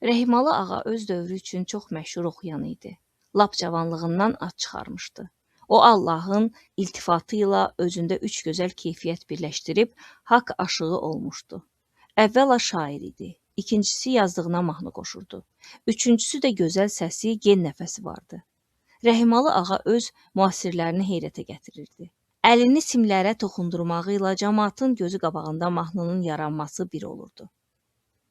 Rəhimalı ağa öz dövrü üçün çox məşhur oxuyan idi. Lap cavanlığından ad çıxarmışdı. O Allahın iltifatı ilə özündə üç gözəl keyfiyyət birləşdirib haqq aşığı olmuşdu. Əvvəla şair idi. İkincisi yazdığına mahnı qoşurdu. Üçüncüsü də gözəl səsi, gen nəfəsi vardı. Rəhimalı ağa öz müasirlərini heyrətə gətirirdi. Əlini simlərə toxundurmağı ilə cəmaatın gözü qabağında mahnının yaranması bir olurdu.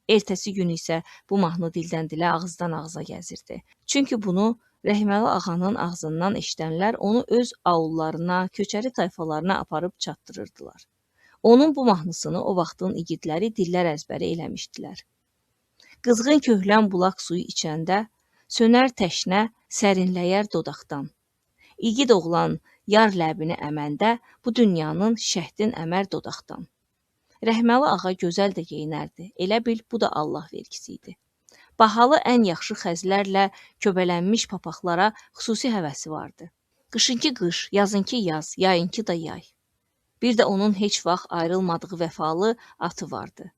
Ertəsi gün isə bu mahnı dildən dilə, ağızdan ağıza gəzirdi. Çünki bunu Rəhiməli ağanın ağzından eşidənlər onu öz aullarına, köçəri tayfalarına aparıb çatdırırdılar. Onun bu mahnısını o vaxtın igidləri dillər əzbəri eləmişdilər. Qızğın köhlən bulaq suyu içəndə, sönər təşnə, sərinləyər dodaqdan. İgid oğlan yar ləbini əməndə, bu dünyanın şəhdin əmər dodaqdan. Rəhməli ağa gözəl də geyinərdi. Elə bil, bu da Allah vergisi idi. Bahalı ən yaxşı xəzlərlə köbələnmiş papaqlara xüsusi həvəsi vardı. Qışınki qış, yazınki yaz, yayınki da yay. Bir də onun heç vaxt ayrılmadığı vəfalı atı vardı.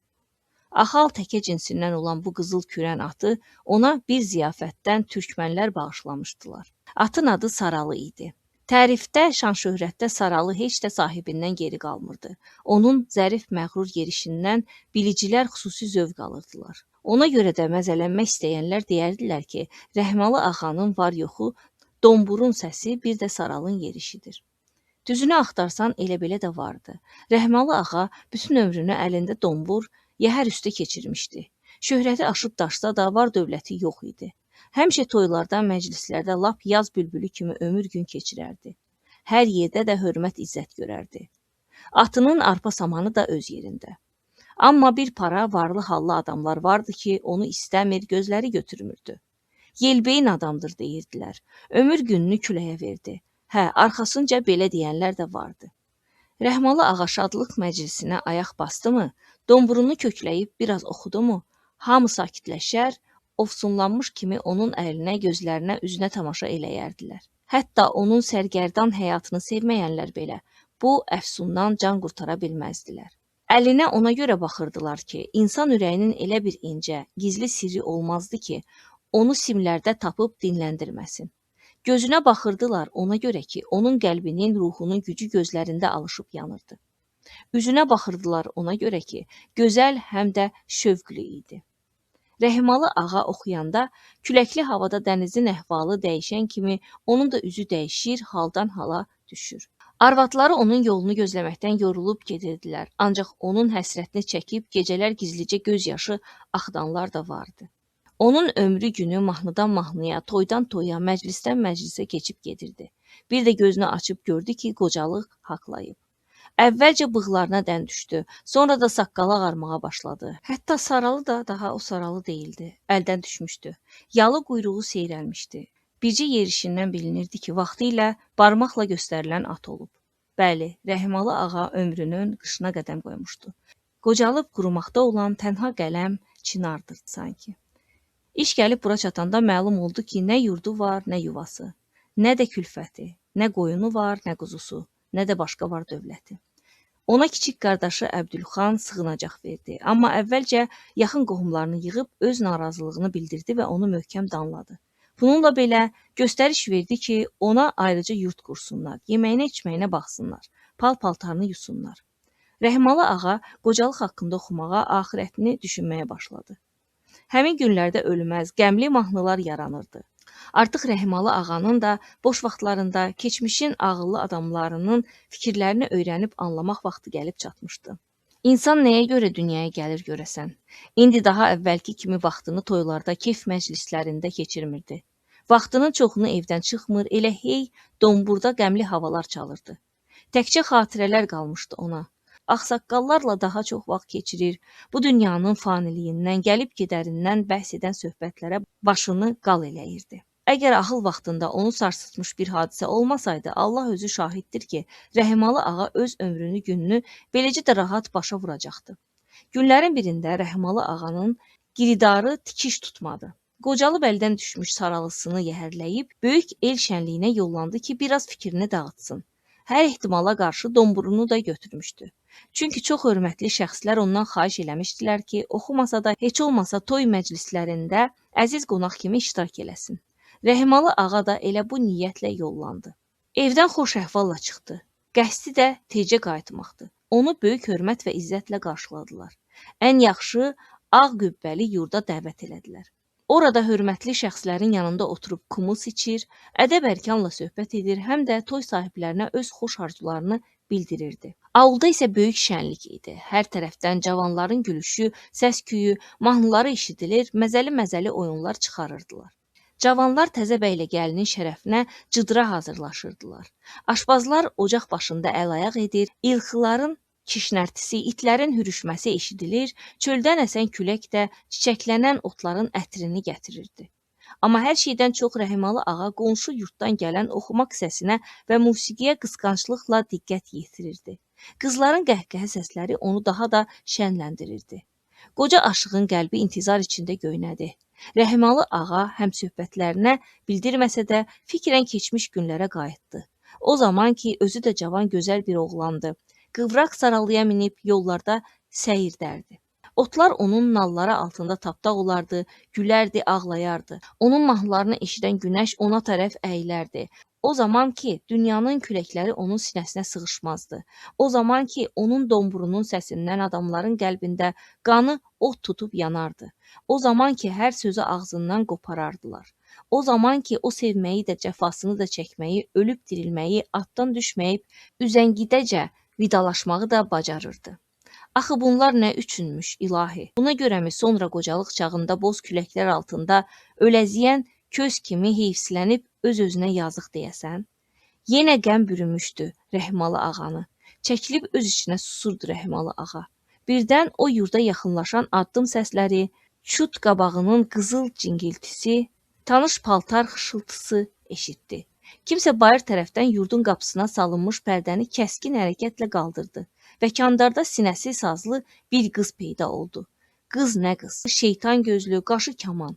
Axal təkə cinsindən olan bu qızıl kürən atı ona bir ziyafətdən türkmənlər bağışlamışdılar. Atın adı Saralı idi. Tərifdə, şan-şöhrətdə Saralı heç də sahibindən geri qalmırdı. Onun zərif məğrur yerişindən bilicilər xüsusi zövq alırdılar. Ona görə də məzələnmək istəyənlər deyərdilər ki, Rəhməli ağanın var yoxu, domburun səsi bir də Saralın yerişidir. Düzünü axtarsan elə belə də vardı. Rəhməli ağa bütün ömrünü əlində dombur, yəhər üstə keçirmişdi. Şöhrəti aşıb daşsa da var dövləti yox idi. Həmişə toylarda, məclislərdə lap yaz bülbülü kimi ömür gün keçirərdi. Hər yerdə də hörmət izzət görərdi. Atının arpa samanı da öz yerində. Amma bir para varlı hallı adamlar vardı ki, onu istəmir, gözləri götürmürdü. Yelbeyin adamdır deyirdilər. Ömür gününü küləyə verdi. Hə, arxasınca belə deyənlər də vardı. Rəhməli ağa şadlıq məclisinə ayaq bastı mı, domburunu kökləyib biraz oxudu mu, hamı sakitləşər, ofsunlanmış kimi onun əlinə, gözlərinə, üzünə tamaşa eləyərdilər. Hətta onun sərgərdan həyatını sevməyənlər belə bu əfsundan can qurtara bilməzdilər. Əlinə ona görə baxırdılar ki, insan ürəyinin elə bir incə, gizli sirri olmazdı ki, onu simlərdə tapıb dinləndirməsin. Gözünə baxırdılar ona görə ki, onun qəlbinin, ruhunun gücü gözlərində alışıb yanırdı. Üzünə baxırdılar ona görə ki, gözəl həm də şövqlü idi. Rəhməli ağa oxuyanda küləkli havada dənizin əhvalı dəyişən kimi onun da üzü dəyişir, haldan hala düşür. Arvadları onun yolunu gözləməkdən yorulub gedirdilər, ancaq onun həsrətini çəkib gecələr gizlicə göz yaşı axıdanlar da vardı. Onun ömrü günü mahnıdan mahnıya, toydan toya, məclisdən məclisə keçib gedirdi. Bir də gözünü açıb gördü ki, qocalıq haqlayıb. Əvvəlcə bığlarına dən düşdü, sonra da saqqalı ağarmağa başladı. Hətta Saralı da daha o Saralı değildi, əldən düşmüşdü. Yalı quyruğu seyrəlmişdi. Bircə yerişindən bilinirdi ki, vaxtı ilə barmaqla göstərilən at olub. Bəli, Rəhməli ağa ömrünün qışına qədəm qoymuşdu. Qocalıb qurumaqda olan tənha qələm çinardır sanki. İş gəlib bura çatanda məlum oldu ki, nə yurdu var, nə yuvası, nə də külfəti, nə qoyunu var, nə quzusu, nə də başqa var dövləti. Ona kiçik qardaşı Əbdülxan sığınacaq verdi, amma əvvəlcə yaxın qohumlarını yığıb öz narazılığını bildirdi və onu möhkəm danladı. Bununla belə göstəriş verdi ki, ona ayrıca yurt qursunlar, yeməyinə içməyinə baxsınlar, pal-paltarını yusunlar. Rəhməli ağa qocalıq haqqında oxumağa, axirətini düşünməyə başladı. Həmin günlərdə ölməz, qəmli mahnılar yaranırdı. Artıq Rəhməli ağanın da boş vaxtlarında keçmişin ağıllı adamlarının fikirlərini öyrənib anlamaq vaxtı gəlib çatmışdı. İnsan nəyə görə dünyaya gəlir görəsən? İndi daha əvvəlki kimi vaxtını toylarda, keyf məclislərində keçirmirdi. Vaxtının çoxunu evdən çıxmır, elə hey domburda qəmli havalar çalırdı. Təkcə xatirələr qalmışdı ona. Ağsaqqallarla daha çox vaxt keçirir, bu dünyanın faniliyindən, gəlib gedərindən bəhs edən söhbətlərə başını qal eləyirdi. Əgər axıl vaxtında onu sarsıtmış bir hadisə olmasaydı, Allah özü şahiddir ki, Rəhməli ağa öz ömrünü, gününü beləcə də rahat başa vuracaqdı. Günlərin birində Rəhməli ağanın giridarı tikiş tutmadı. Qocalıb əldən düşmüş saralısını yəhərləyib, böyük el şənliyinə yollandı ki, biraz fikrini dağıtsın. Hər ehtimala qarşı domburunu da götürmüşdü. Çünki çox hörmətli şəxslər ondan xahiş eləmişdilər ki, oxumasa da heç olmasa toy məclislərində əziz qonaq kimi iştirak eləsin. Rəhimalı ağa da elə bu niyyətlə yollandı. Evdən xoş əhvalla çıxdı. Qəsdi də tezcə qayıtmaqdı. Onu böyük hörmət və izzətlə qarşıladılar. Ən yaxşı ağ qübbəli yurda dəvət elədilər. Orada hörmətli şəxslərin yanında oturub kumus içir, ədəb-ərkanla söhbət edir, həm də toy sahiblərinə öz xoş arzularını bildirirdi. Avulda isə böyük şənlik idi. Hər tərəfdən cavanların gülüşü, səs-küyü, mahnıları eşidilir, məzəli-məzəli oyunlar çıxarırdılar. Cavanlar təzə bəylə gəlinin şərəfinə cıdıra hazırlaşırdılar. Aşpazlar ocaq başında əl-ayaq edir, ilxıların kişnərtisi, itlərin hürüşməsi eşidilir, çöldən əsən külək də çiçəklənən otların ətrini gətirirdi. Amma hər şeydən çox Rəhimalı ağa qonşu yurtdan gələn oxumaq səsinə və musiqiyə qısqanclıqla diqqət yetirirdi. Qızların qəhqəhə səsləri onu daha da şənləndirirdi. Qoca aşığın qəlbi intizar içində göynədi. Rəhimalı ağa həmsöhbətlərinə bildirməsə də fikrən keçmiş günlərə qayıtdı. O zaman ki, özü də cavan gözəl bir oğlandı. Qıvraq sarallıya minib yollarda səyirdərdi. Otlar onun nalları altında tapdaq olardı, gülərdi, ağlayardı. Onun mahnılarını eşidən günəş ona tərəf əyilərdi. O zaman ki, dünyanın küləkləri onun sinəsinə sığışmazdı. O zaman ki, onun domburunun səsindən adamların qəlbində qanı od tutub yanardı. O zaman ki, hər sözü ağzından qoparardılar. O zaman ki, o sevməyi də, cəfasını da çəkməyi, ölüb dirilməyi, atdan düşməyib, üzəngidəcə vidalaşmağı da bacarırdı. Axı bunlar nə üçünmüş, ilahi? Buna görəmi sonra qocalıq çağında boz küləklər altında öləziyən köz kimi heyfsilənib öz-özünə yazıq deyəsən? Yenə qəm bürümüşdü Rəhimalı ağanı. Çəkilib öz içinə susurdu Rəhimalı ağa. Birdən o yurda yaxınlaşan addım səsləri, çut qabağının qızıl cingiltisi, tanış paltar xışıltısı eşitdi. Kimsə bayır tərəfdən yurdun qapısına salınmış pərdəni kəskin hərəkətlə qaldırdı və kandarda sinəsi sazlı bir qız peyda oldu. Qız nə qız? Şeytan gözlü, qaşı kaman.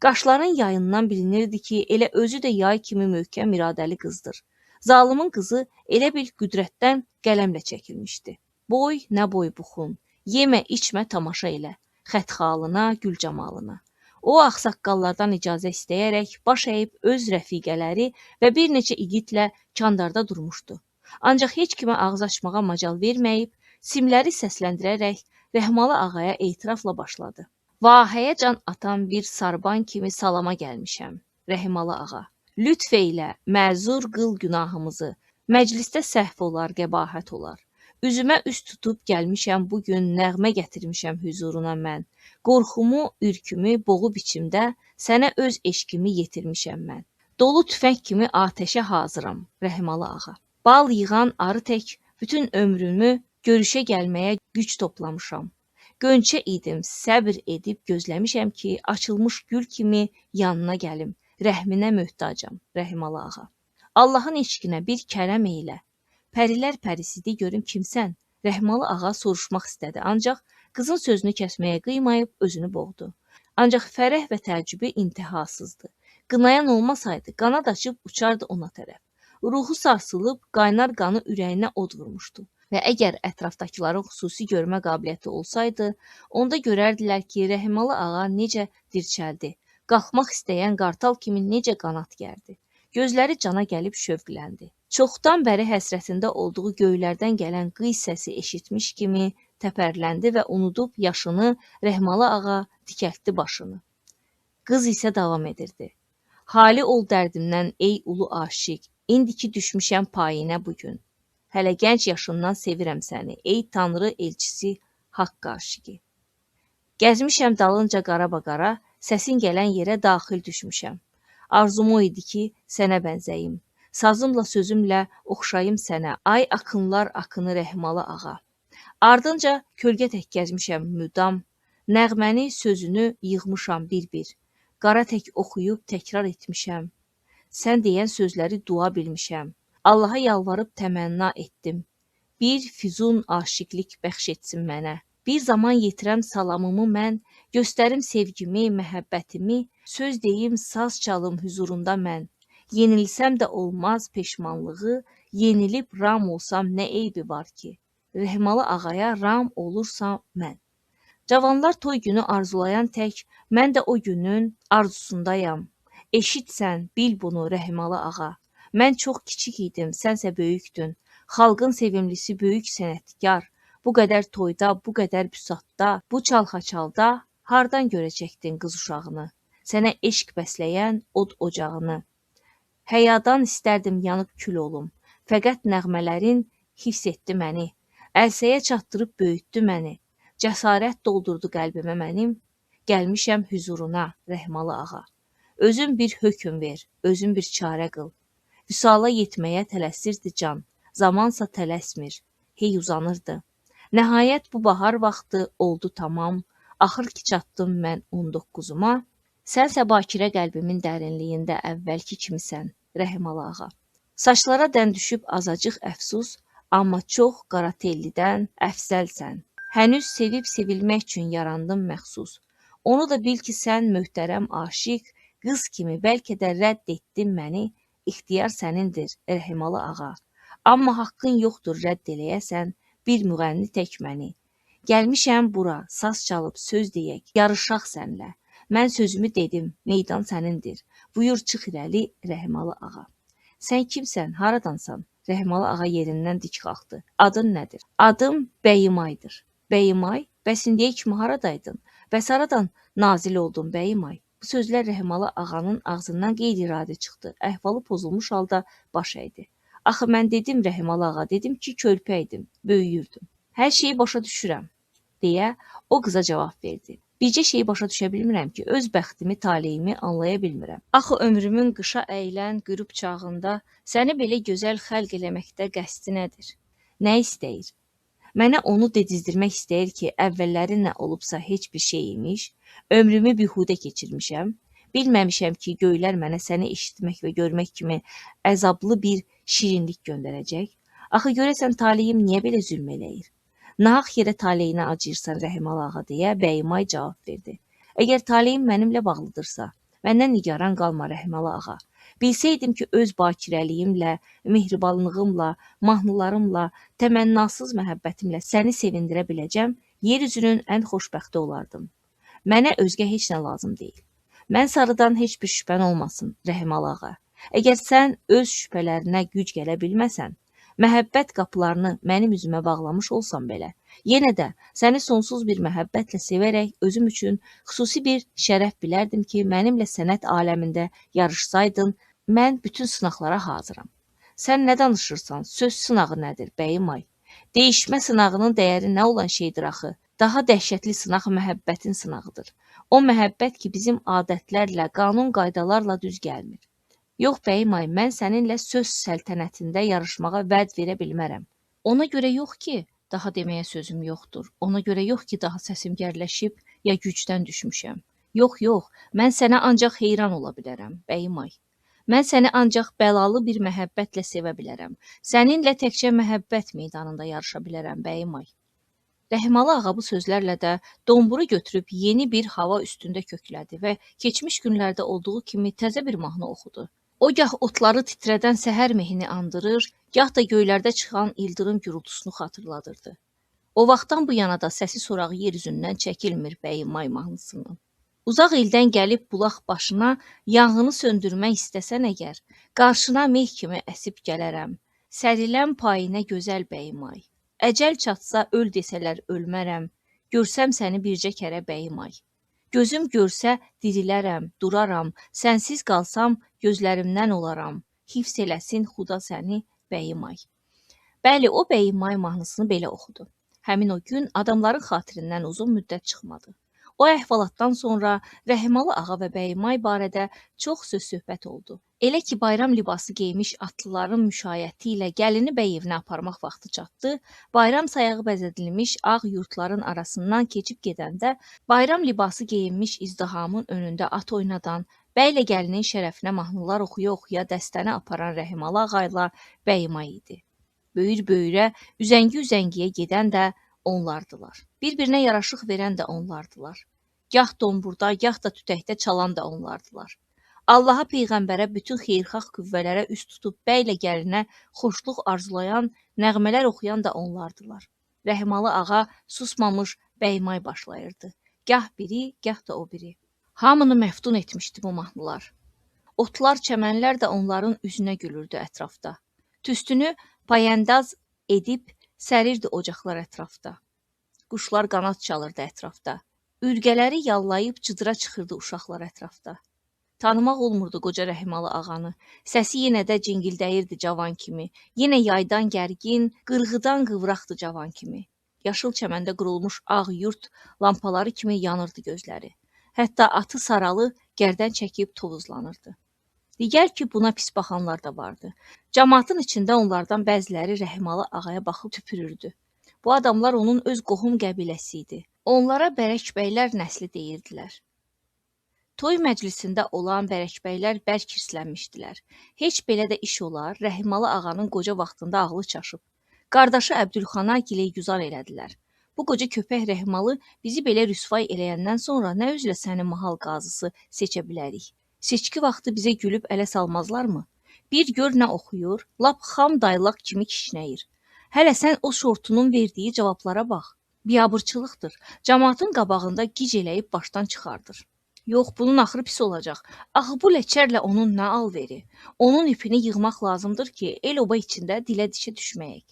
Qaşların yayından bilinirdi ki, elə özü də yay kimi möhkəm iradəli qızdır. Zalımın qızı elə bil qüdrətdən qələmlə çəkilmişdi. Boy, nə boy buxun, yemə, içmə, tamaşa elə, xətxalına, gül camalına. O, ağsaqqallardan icazə istəyərək, baş əyib öz rəfiqələri və bir neçə igidlə kandarda durmuşdu. Ancaq heç kimə ağız açmağa macal verməyib, simləri səsləndirərək Rəhmalı ağaya etirafla başladı. Vahəyə can atan bir sarban kimi salama gəlmişəm, Rəhimalı ağa. Lütf eylə, məzur qıl günahımızı, məclisdə səhv olar, qəbahət olar. Üzümə üz tutub gəlmişəm bugün, nəğmə gətirmişəm hüzuruna mən. Qorxumu, ürkümü boğu biçimdə sənə öz eşkimi yetirmişəm mən. Dolu tüfəng kimi atəşə hazıram, Rəhimalı ağa. Bal yığan arı tək bütün ömrümü görüşə gəlməyə güc toplamışam. Gönçə idim, səbr edib gözləmişəm ki, açılmış gül kimi yanına gəlim. Rəhminə möhtacam, Rəhimalı ağa. Allahın eşqinə bir kərəm eylə. Pərilər pərisidir, görüm kimsən? Rəhmalı ağa soruşmaq istədi, ancaq qızın sözünü kəsməyə qıymayıb özünü boğdu. Ancaq fərəh və təəccübü intihasızdı. Qınayan olmasaydı, qanad açıb uçardı ona tərəf. Ruhu sarsılıb, qaynar qanı ürəyinə od vurmuşdu. Və əgər ətrafdakıların xüsusi görmə qabiliyyəti olsaydı, onda görərdilər ki, Rəhimalı ağa necə dirçəldi, qalxmaq istəyən qartal kimi necə qanat gərdi. Gözləri cana gəlib şövqləndi. Çoxdan bəri həsrətində olduğu göylərdən gələn qıy səsi eşitmiş kimi təpərləndi və unudub yaşını Rəhmalı ağa dikəltdi başını. Qız isə davam edirdi. Hali ol dərdimdən ey ulu aşiq, indiki düşmüşəm payinə bugün. Hələ gənc yaşından sevirəm səni, ey Tanrı elçisi, haqq aşiqi. Gəzmişəm dalınca qarabaqara, səsin gələn yerə daxil düşmüşəm. Arzum o idi ki, sənə bənzəyim. Sazımla sözümlə oxşayım sənə, ay akınlar akını Rəhmalı ağa. Ardınca kölgə tək gəzmişəm müdam, nəğməni, sözünü yığmışam bir-bir. Qara tək oxuyub təkrar etmişəm. Sən deyən sözləri dua bilmişəm. Allaha yalvarıb təmənna etdim. Bir füzun aşiqlik bəxş etsin mənə. Bir zaman yetirəm salamımı mən, göstərim sevgimi, məhəbbətimi, söz deyim, saz çalım hüzurunda mən. Yenilsəm də olmaz peşmanlığı, yenilib ram olsam nə eybi var ki? Rəhmalı ağaya ram olursam mən. Cavanlar toy günü arzulayan tək, mən də o günün arzusundayam. Eşitsən, bil bunu Rəhmalı ağa. Mən çox kiçik idim, sənsə böyükdün. Xalqın sevimlisi böyük sənətkar. Bu qədər toyda, bu qədər büsatda, bu çalxaçalda hardan görəcəkdin qız uşağını? Sənə eşq bəsləyən od ocağını. Həyadan istərdim yanıb kül olum. Fəqət nəğmələrin hifz etdi məni. Əlsəyə çatdırıb böyütdü məni. Cəsarət doldurdu qəlbimə mənim, gəlmişəm hüzuruna, Rəhmalı ağa. Özün bir hökm ver, özün bir çarə qıl. Vüsala yetməyə tələsirdi can, zamansa tələsmir, hey uzanırdı. Nəhayət bu bahar vaxtı oldu tamam, axır ki çatdım mən 19-uma, sənsə bakirə qəlbimin dərinliyində əvvəlki kimisən, Rəhmalı ağa. Saçlara dən düşüb azacıq əfsus, amma çox qara tellidən əfsəlsən. Hənüz sevib sevilmək üçün yarandım məxsus. Onu da bil ki, sən möhtərəm aşiq, qız kimi bəlkə də rədd etdin məni, ixtiyar sənindir, Rəhmalı ağa. Amma haqqın yoxdur rədd eləyəsən, bir müğənni tək məni. Gəlmişəm bura, saz çalıb söz deyək, yarışaq sənlə. Mən sözümü dedim, meydan sənindir. Buyur çıx irəli, Rəhmalı ağa. Sən kimsən, haradansan? Rəhmalı ağa yerindən dik qalxdı. Adın nədir? Adım Bəyimaydır. Bəyimay, bəs indiyə kimi haradaydın? Bəs haradan nazil oldun Bəyimay? Bu sözlər Rəhmalı ağanın ağzından qeyri-iradi çıxdı. Əhvalı pozulmuş halda baş əydi. Axı mən dedim Rəhmalı ağa, dedim ki, körpəydim, böyüyürdüm. Hər şeyi başa düşürəm, deyə o qıza cavab verdi. Bircə şeyi başa düşə bilmirəm ki, öz bəxtimi, taleyimi anlaya bilmirəm. Axı ömrümün qışa əyilən qürub çağında səni belə gözəl xəlq eləməkdə qəsdi nədir? Nə istəyir? Mənə onu dedizdirmək istəyir ki, əvvəlləri nə olubsa heç bir şey imiş, ömrümü bihudə keçirmişəm, bilməmişəm ki, göylər mənə səni eşitmək və görmək kimi əzablı bir şirinlik göndərəcək. Axı görəsən taleyim niyə belə zülm eləyir? Nahaq yerə taleyinə acıyırsan Rəhmalı ağa deyə Bəyimay cavab verdi. Əgər taleyim mənimlə bağlıdırsa, məndən nigaran qalma Rəhmalı ağa. Bilsəydim ki, öz bakirəliyimlə, mehribanlığımla, mahnılarımla, təmənnasız məhəbbətimlə səni sevindirə biləcəm, yer üzünün ən xoşbəxti olardım. Mənə özgə heç nə lazım deyil. Mən sarıdan heç bir şübhən olmasın, Rəhmalı ağa. Əgər sən öz şübhələrinə güc gələ bilməsən, məhəbbət qapılarını mənim üzümə bağlamış olsam belə, yenə də səni sonsuz bir məhəbbətlə sevərək özüm üçün xüsusi bir şərəf bilərdim ki, mənimlə sənət aləmində yarışsaydın, mən bütün sınaqlara hazıram. Sən nə danışırsan? Söz sınağı nədir, Bəyimay? Değişmə sınağının dəyəri nə olan şeydir axı? Daha dəhşətli sınaq məhəbbətin sınağıdır. O məhəbbət ki, bizim adətlərlə, qanun qaydalarla düz gəlmir. Yox Bəyimay, mən səninlə söz səltənətində yarışmağa vəd verə bilmərəm. Ona görə yox ki, daha deməyə sözüm yoxdur. Ona görə yox ki, daha səsim gərləşib ya gücdən düşmüşəm. Yox, yox, mən sənə ancaq heyran ola bilərəm, Bəyimay. Mən səni ancaq bəlalı bir məhəbbətlə sevə bilərəm. Səninlə təkcə məhəbbət meydanında yarışa bilərəm, Bəyimay. Rəhmalı ağa bu sözlərlə də domburu götürüb yeni bir hava üstündə köklədi və keçmiş günlərdə olduğu kimi təzə bir mahnı oxudu. O gah otları titrədən səhər mehini andırır, gah da göylərdə çıxan ildırım gürültüsünü xatırladırdı. O vaxtdan bu yana da səsi sorağı yer üzündən çəkilmir Bəyimay mahnısının. Uzaq ildən gəlib bulaq başına yanğını söndürmək istəsən əgər, qarşına meh kimi əsib gələrəm. Səriləm payinə gözəl Bəyimay. Əcəl çatsa öl desələr ölmərəm, görsəm səni bircə kərə Bəyimay. Gözüm görsə dirilərəm, duraram, sənsiz qalsam gözlərimdən olaram. Hifz eləsin Xuda səni Bəyimay. Bəli, o Bəyimay mahnısını belə oxudu. Həmin o gün adamların xatirindən uzun müddət çıxmadı. O əhvalatdan sonra Rəhmalı ağa və Bəyimay barədə çox söz-söhbət oldu. Elə ki, bayram libası geymiş atlıların müşayiəti ilə gəlini bəy evinə aparmaq vaxtı çatdı, bayram sayağı bəzədilmiş ağ yurtların arasından keçib gedəndə, bayram libası geyinmiş izdihamın önündə at oynadan, bəylə gəlinin şərəfinə mahnılar oxuya-oxuya dəstəni aparan Rəhmalı ağa ilə Bəyimay idi. Böyür-böyürə, üzəngi-üzəngiyə gedən də onlardılar. Bir-birinə yaraşıq verən də onlardılar. Gah domburda, gah da tütəkdə çalan da onlardılar. Allaha, Peyğəmbərə, bütün xeyirxah qüvvələrə üst tutub bəylə gəlinə xoşluq arzulayan, nəğmələr oxuyan da onlardılar. Rəhmalı ağa susmamış bəymay başlayırdı. Gah biri, gah da o biri. Hamını məftun etmişdi bu mahnılar. Otlar, çəmənlər də onların üzünə gülürdü ətrafda. Tüstünü payəndaz edib sərirdi ocaqlar ətrafda. Quşlar qanad çalırdı ətrafda. Ürgələri yallayıb cıdıra çıxırdı uşaqlar ətrafda. Tanımaq olmurdu qoca Rəhmalı ağanı. Səsi yenə də cingildəyirdi cavan kimi. Yenə yaydan gərgin, qırğıdan qıvraqdı cavan kimi. Yaşıl çəməndə qurulmuş ağ yurt lampaları kimi yanırdı gözləri. Hətta atı saralı gərdən çəkib tovuzlanırdı. Digər ki, buna pis baxanlar da vardı. Camaatın içində onlardan bəziləri Rəhmalı ağaya baxıb tüpürürdü. Bu adamlar onun öz qohum qəbiləsi idi. Onlara bərəkbəylər nəsli deyirdilər. Toy məclisində olan bərəkbəylər bərk hirslənmişdilər. Heç belə də iş olar, Rəhmalı ağanın qoca vaxtında ağlı çaşıb. Qardaşı Əbdülxana gileygüzar elədilər. Bu qoca köpək Rəhmalı bizi belə rüsvay eləyəndən sonra nə üzlə səni mahal qazısı seçə bilərik? Seçki vaxtı bizə gülüb ələ salmazlarmı? Bir gör nə oxuyur, lap xam daylaq kimi kişnəyir. Hələ sən o şortunun verdiyi cavablara bax. Biabırçılıqdır. Camaatın qabağında gic eləyib başdan çıxardır. Yox, bunun axırı pis olacaq. Axı bu ləçərlə onun nə alveri? Onun ipini yığmaq lazımdır ki, el-oba içində dilə-dişə düşməyək.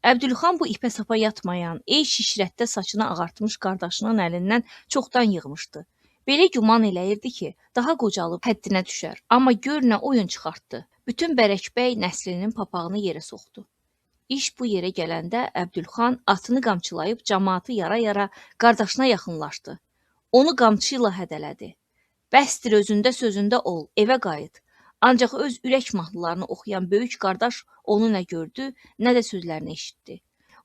Əbdülxan bu ipə sapa yatmayan, ey şişrətdə saçını ağartmış qardaşının əlindən çoxdan yığmışdı. Belə güman eləyirdi ki, daha qocalıb həddinə düşər. Amma gör nə oyun çıxartdı. Bütün bərəkbəy nəslinin papağını yerə soxdu. İş bu yerə gələndə Əbdülxan atını qamçılayıb camaatı yara-yara qardaşına yaxınlaşdı. Onu qamçı ilə hədələdi. Bəsdir özündə sözündə ol, evə qayıt. Ancaq öz ürək mahnılarını oxuyan böyük qardaş onu nə gördü, nə də sözlərini eşitdi.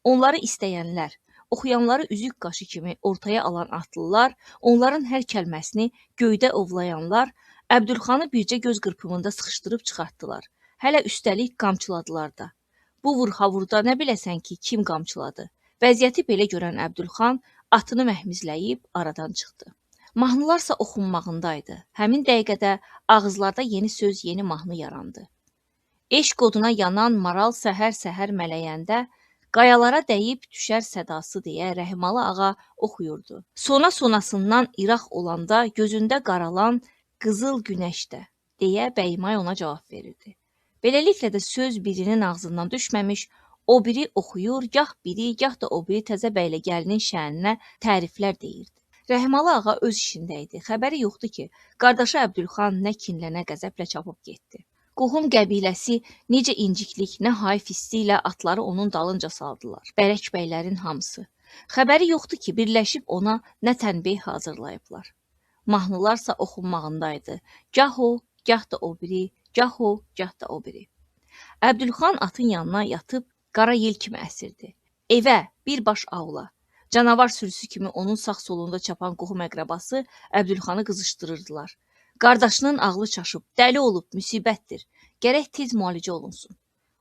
Onları istəyənlər, oxuyanları üzük qaşı kimi ortaya alan atlılar, onların hər kəlməsini göydə ovlayanlar Əbdülxanı bircə göz qırpımında sıxışdırıb çıxartdılar. Hələ üstəlik qamçıladılar da. Bu vur-havurda nə biləsən ki, kim qamçıladı? Vəziyyəti belə görən Əbdülxan atını məhmizləyib aradan çıxdı. Mahnılarsa oxunmağındaydı. Həmin dəqiqədə ağızlarda yeni söz, yeni mahnı yarandı. Eşq oduna yanan maral səhər-səhər mələyəndə qayalara dəyib düşər sədası deyə Rəhmalı ağa oxuyurdu. Sona-sonasından İraq olanda gözündə qaralan qızıl günəşdə deyə Bəymay ona cavab verirdi. Beləliklə də söz birinin ağzından düşməmiş, o biri oxuyur, gah biri, gah da o biri təzə bəylə gəlinin şəninə təriflər deyirdi. Rəhmalı ağa öz işində idi. Xəbəri yoxdur ki, qardaşı Əbdülxan nə kinlə, nə qəzəblə çapıb getdi. Qohum qəbiləsi necə inciklik, nə hayf hissi ilə atları onun dalınca saldılar. Bərək bəylərin hamısı. Xəbəri yoxdur ki, birləşib ona nə tənbih hazırlayıblar. Mahnılarsa oxunmağındaydı. Gah o, gah da o biri, gah o, gah da o biri. Əbdülxan atın yanına yatıb qara yel kimi əsirdi. Evə, bir baş avla. Canavar sürüsü kimi onun sağ solunda çapan qohum əqrəbası Əbdülxanı qızışdırırdılar. Qardaşının ağlı çaşıb, dəli olub, müsibətdir. Gərək tez müalicə olunsun.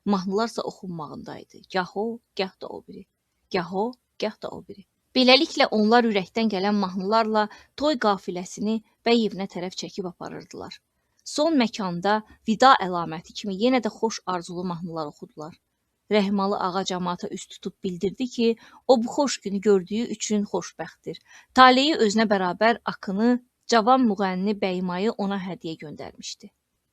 Mahnılarsa oxunmağındaydı. Gah o, gah da o biri. Gah o, gah da o biri. Beləliklə onlar ürəkdən gələn mahnılarla toy qafiləsini bəy evinə tərəf çəkib aparırdılar. Son məkanda vida əlaməti kimi yenə də xoş arzulu mahnılar oxudular. Rəhmalı ağa camaata üst tutub bildirdi ki, o bu xoş günü gördüyü üçün xoşbəxtdir. Taleyi özünə bərabər Akını, cavan müğənni Bəymayı ona hədiyyə göndərmişdi.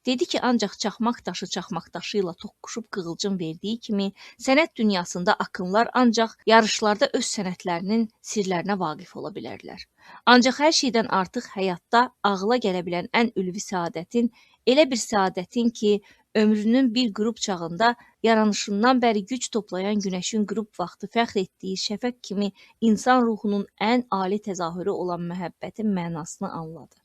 Dedi ki, ancaq çaxmaq daşı ilə toqquşub qığılcım verdiyi kimi, sənət dünyasında akınlar ancaq yarışlarda öz sənətlərinin sirlərinə vaqif ola bilərlər. Ancaq hər şeydən artıq həyatda ağla gələ bilən ən ülvi səadətin, elə bir səadətin ki, ömrünün bir qürub çağında yaranışından bəri güc toplayan günəşin qürub vaxtı fəxr etdiyi şəfəq kimi insan ruhunun ən ali təzahürü olan məhəbbətin mənasını anladı.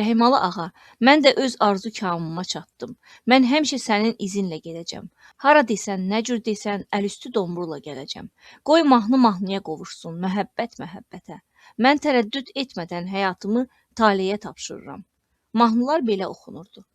Rəhmalı ağa, mən də öz arzu kamıma çatdım. Mən həmişə sənin izinlə gedəcəm. Hara desən, nə cür desən, əlüstü domburla gələcəm. Qoy mahnı mahnıya qovuşsun, məhəbbət məhəbbətə. Mən tərəddüd etmədən həyatımı taleyə tapşırıram. Mahnılar belə oxunurdu.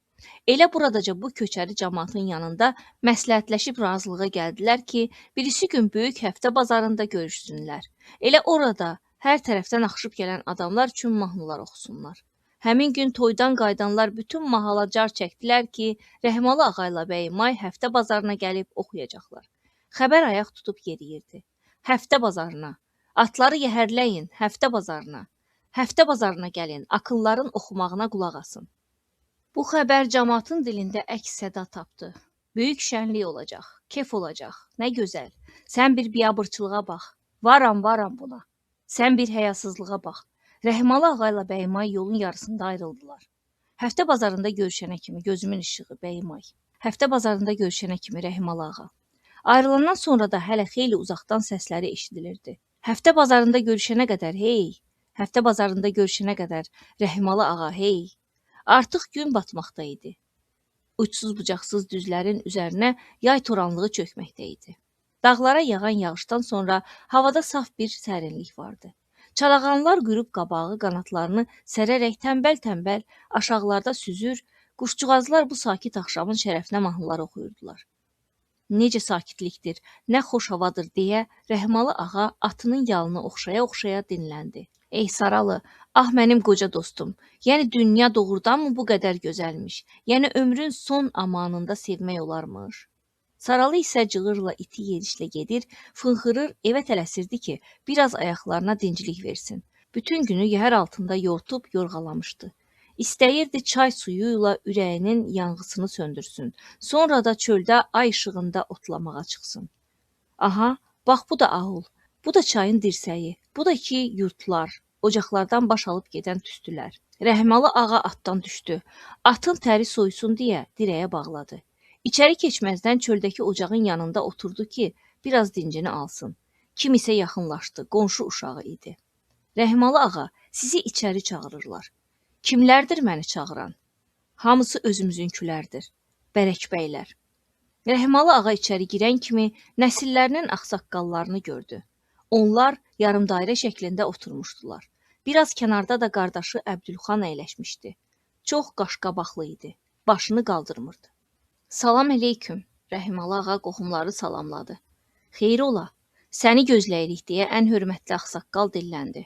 Elə buradaca bu köçəri camaatın yanında məsləhətləşib razılığa gəldilər ki, birisi gün böyük həftə bazarında görüşsünlər. Elə orada hər tərəfdən axışıb gələn adamlar üçün mahnılar oxusunlar. Həmin gün toydan qayıdanlar bütün mahala car çəkdilər ki, Rəhmalı ağa ilə Bəymay həftə bazarına gəlib oxuyacaqlar. Xəbər ayaq tutub yeriyirdi. həftə bazarına. Atları yəhərləyin, həftə bazarına. Həftə bazarına gəlin, akılların oxumağına qulaq asın. Bu xəbər cəmaatın dilində əks səda tapdı. Böyük şənlik olacaq, kef olacaq, nə gözəl. Sən bir biabırçılığa bax, varam buna. Sən bir həyasızlığa bax. Rəhmalı ağa ilə Bəyimay yolun yarısında ayrıldılar. Həftə bazarında görüşənə kimi gözümün işığı Bəyimay. Həftə bazarında görüşənə kimi Rəhmalı ağa. Ayrılandan sonra da hələ xeyli uzaqdan səsləri eşidilirdi. Həftə bazarında görüşənə qədər hey, həftə bazarında görüşənə qədər Rəhmalı ağa hey. Artıq gün batmaqda idi. Uçsuz-bucaqsız düzlərin üzərinə yay toranlığı çökməkdə idi. Dağlara yağan yağışdan sonra havada saf bir sərinlik vardı. Çalağanlar qürub qabağı qanatlarını sərərək tənbəl-tənbəl aşağılarda süzür, quşcuğazlar bu sakit axşamın şərəfinə mahnılar oxuyurdular. Necə sakitlikdir, nə xoş havadır deyə Rəhmalı ağa atının yalını oxşaya-oxşaya dinləndi. Ey Saralı, ah mənim qoca dostum, yəni dünya doğrudanmı bu qədər gözəlmiş, yəni ömrün son amanında sevmək olarmış? Saralı isə cığırla iti yerişlə gedir, fınxırır, evə tələsirdi ki, biraz ayaqlarına dincilik versin. Bütün günü yəhər altında yortub yorğalamışdı. İstəyirdi çay suyu ilə ürəyinin yanğısını söndürsün, sonra da çöldə ay işığında otlamağa çıxsın. Aha, bax bu da ahul, bu da çayın dirsəyi, bu da ki yurtlar, ocaqlardan baş alıb gedən tüstülər. Rəhmalı ağa atdan düşdü, atın təri soysun deyə dirəyə bağladı. İçəri keçməzdən çöldəki ocağın yanında oturdu ki, biraz dincini alsın. Kim isə yaxınlaşdı, qonşu uşağı idi. Rəhmalı ağa, sizi içəri çağırırlar. Kimlərdir məni çağıran? Hamısı özümüzünkülərdir. Bərəkbəylər. Rəhmalı ağa içəri girən kimi nəsillərinin ağsaqqallarını gördü. Onlar yarımdairə şəklində oturmuşdular. Biraz kənarda da qardaşı Əbdülxan əyləşmişdi. Çox qaşqabaqlı idi. Başını qaldırmırdı. Salam əleyküm. Rəhmalı ağa qohumları salamladı. Xeyir ola. Səni gözləyirik deyə ən hörmətli ağsaqqal dilləndi.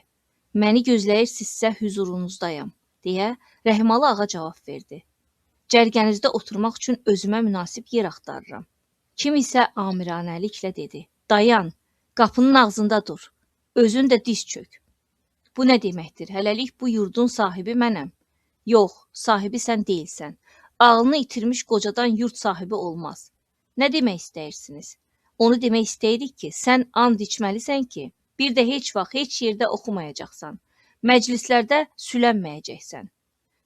Məni gözləyirsinizsə hüzurunuzdayam deyə Rəhmalı ağa cavab verdi. Cərgənizdə oturmaq üçün özümə münasib yer axtarıram. Kim isə amiranəliklə dedi. Dayan, qapının ağzında dur. Özün də diz çök. Bu nə deməkdir? Hələlik bu yurdun sahibi mənəm. Yox, sahibi sən deyilsən. Ağlını itirmiş qocadan yurt sahibi olmaz. Nə demək istəyirsiniz? Onu demək istəyirik ki, sən and içməlisən ki, bir də heç vaxt heç yerdə oxumayacaqsan. Məclislərdə sülənməyəcəksən.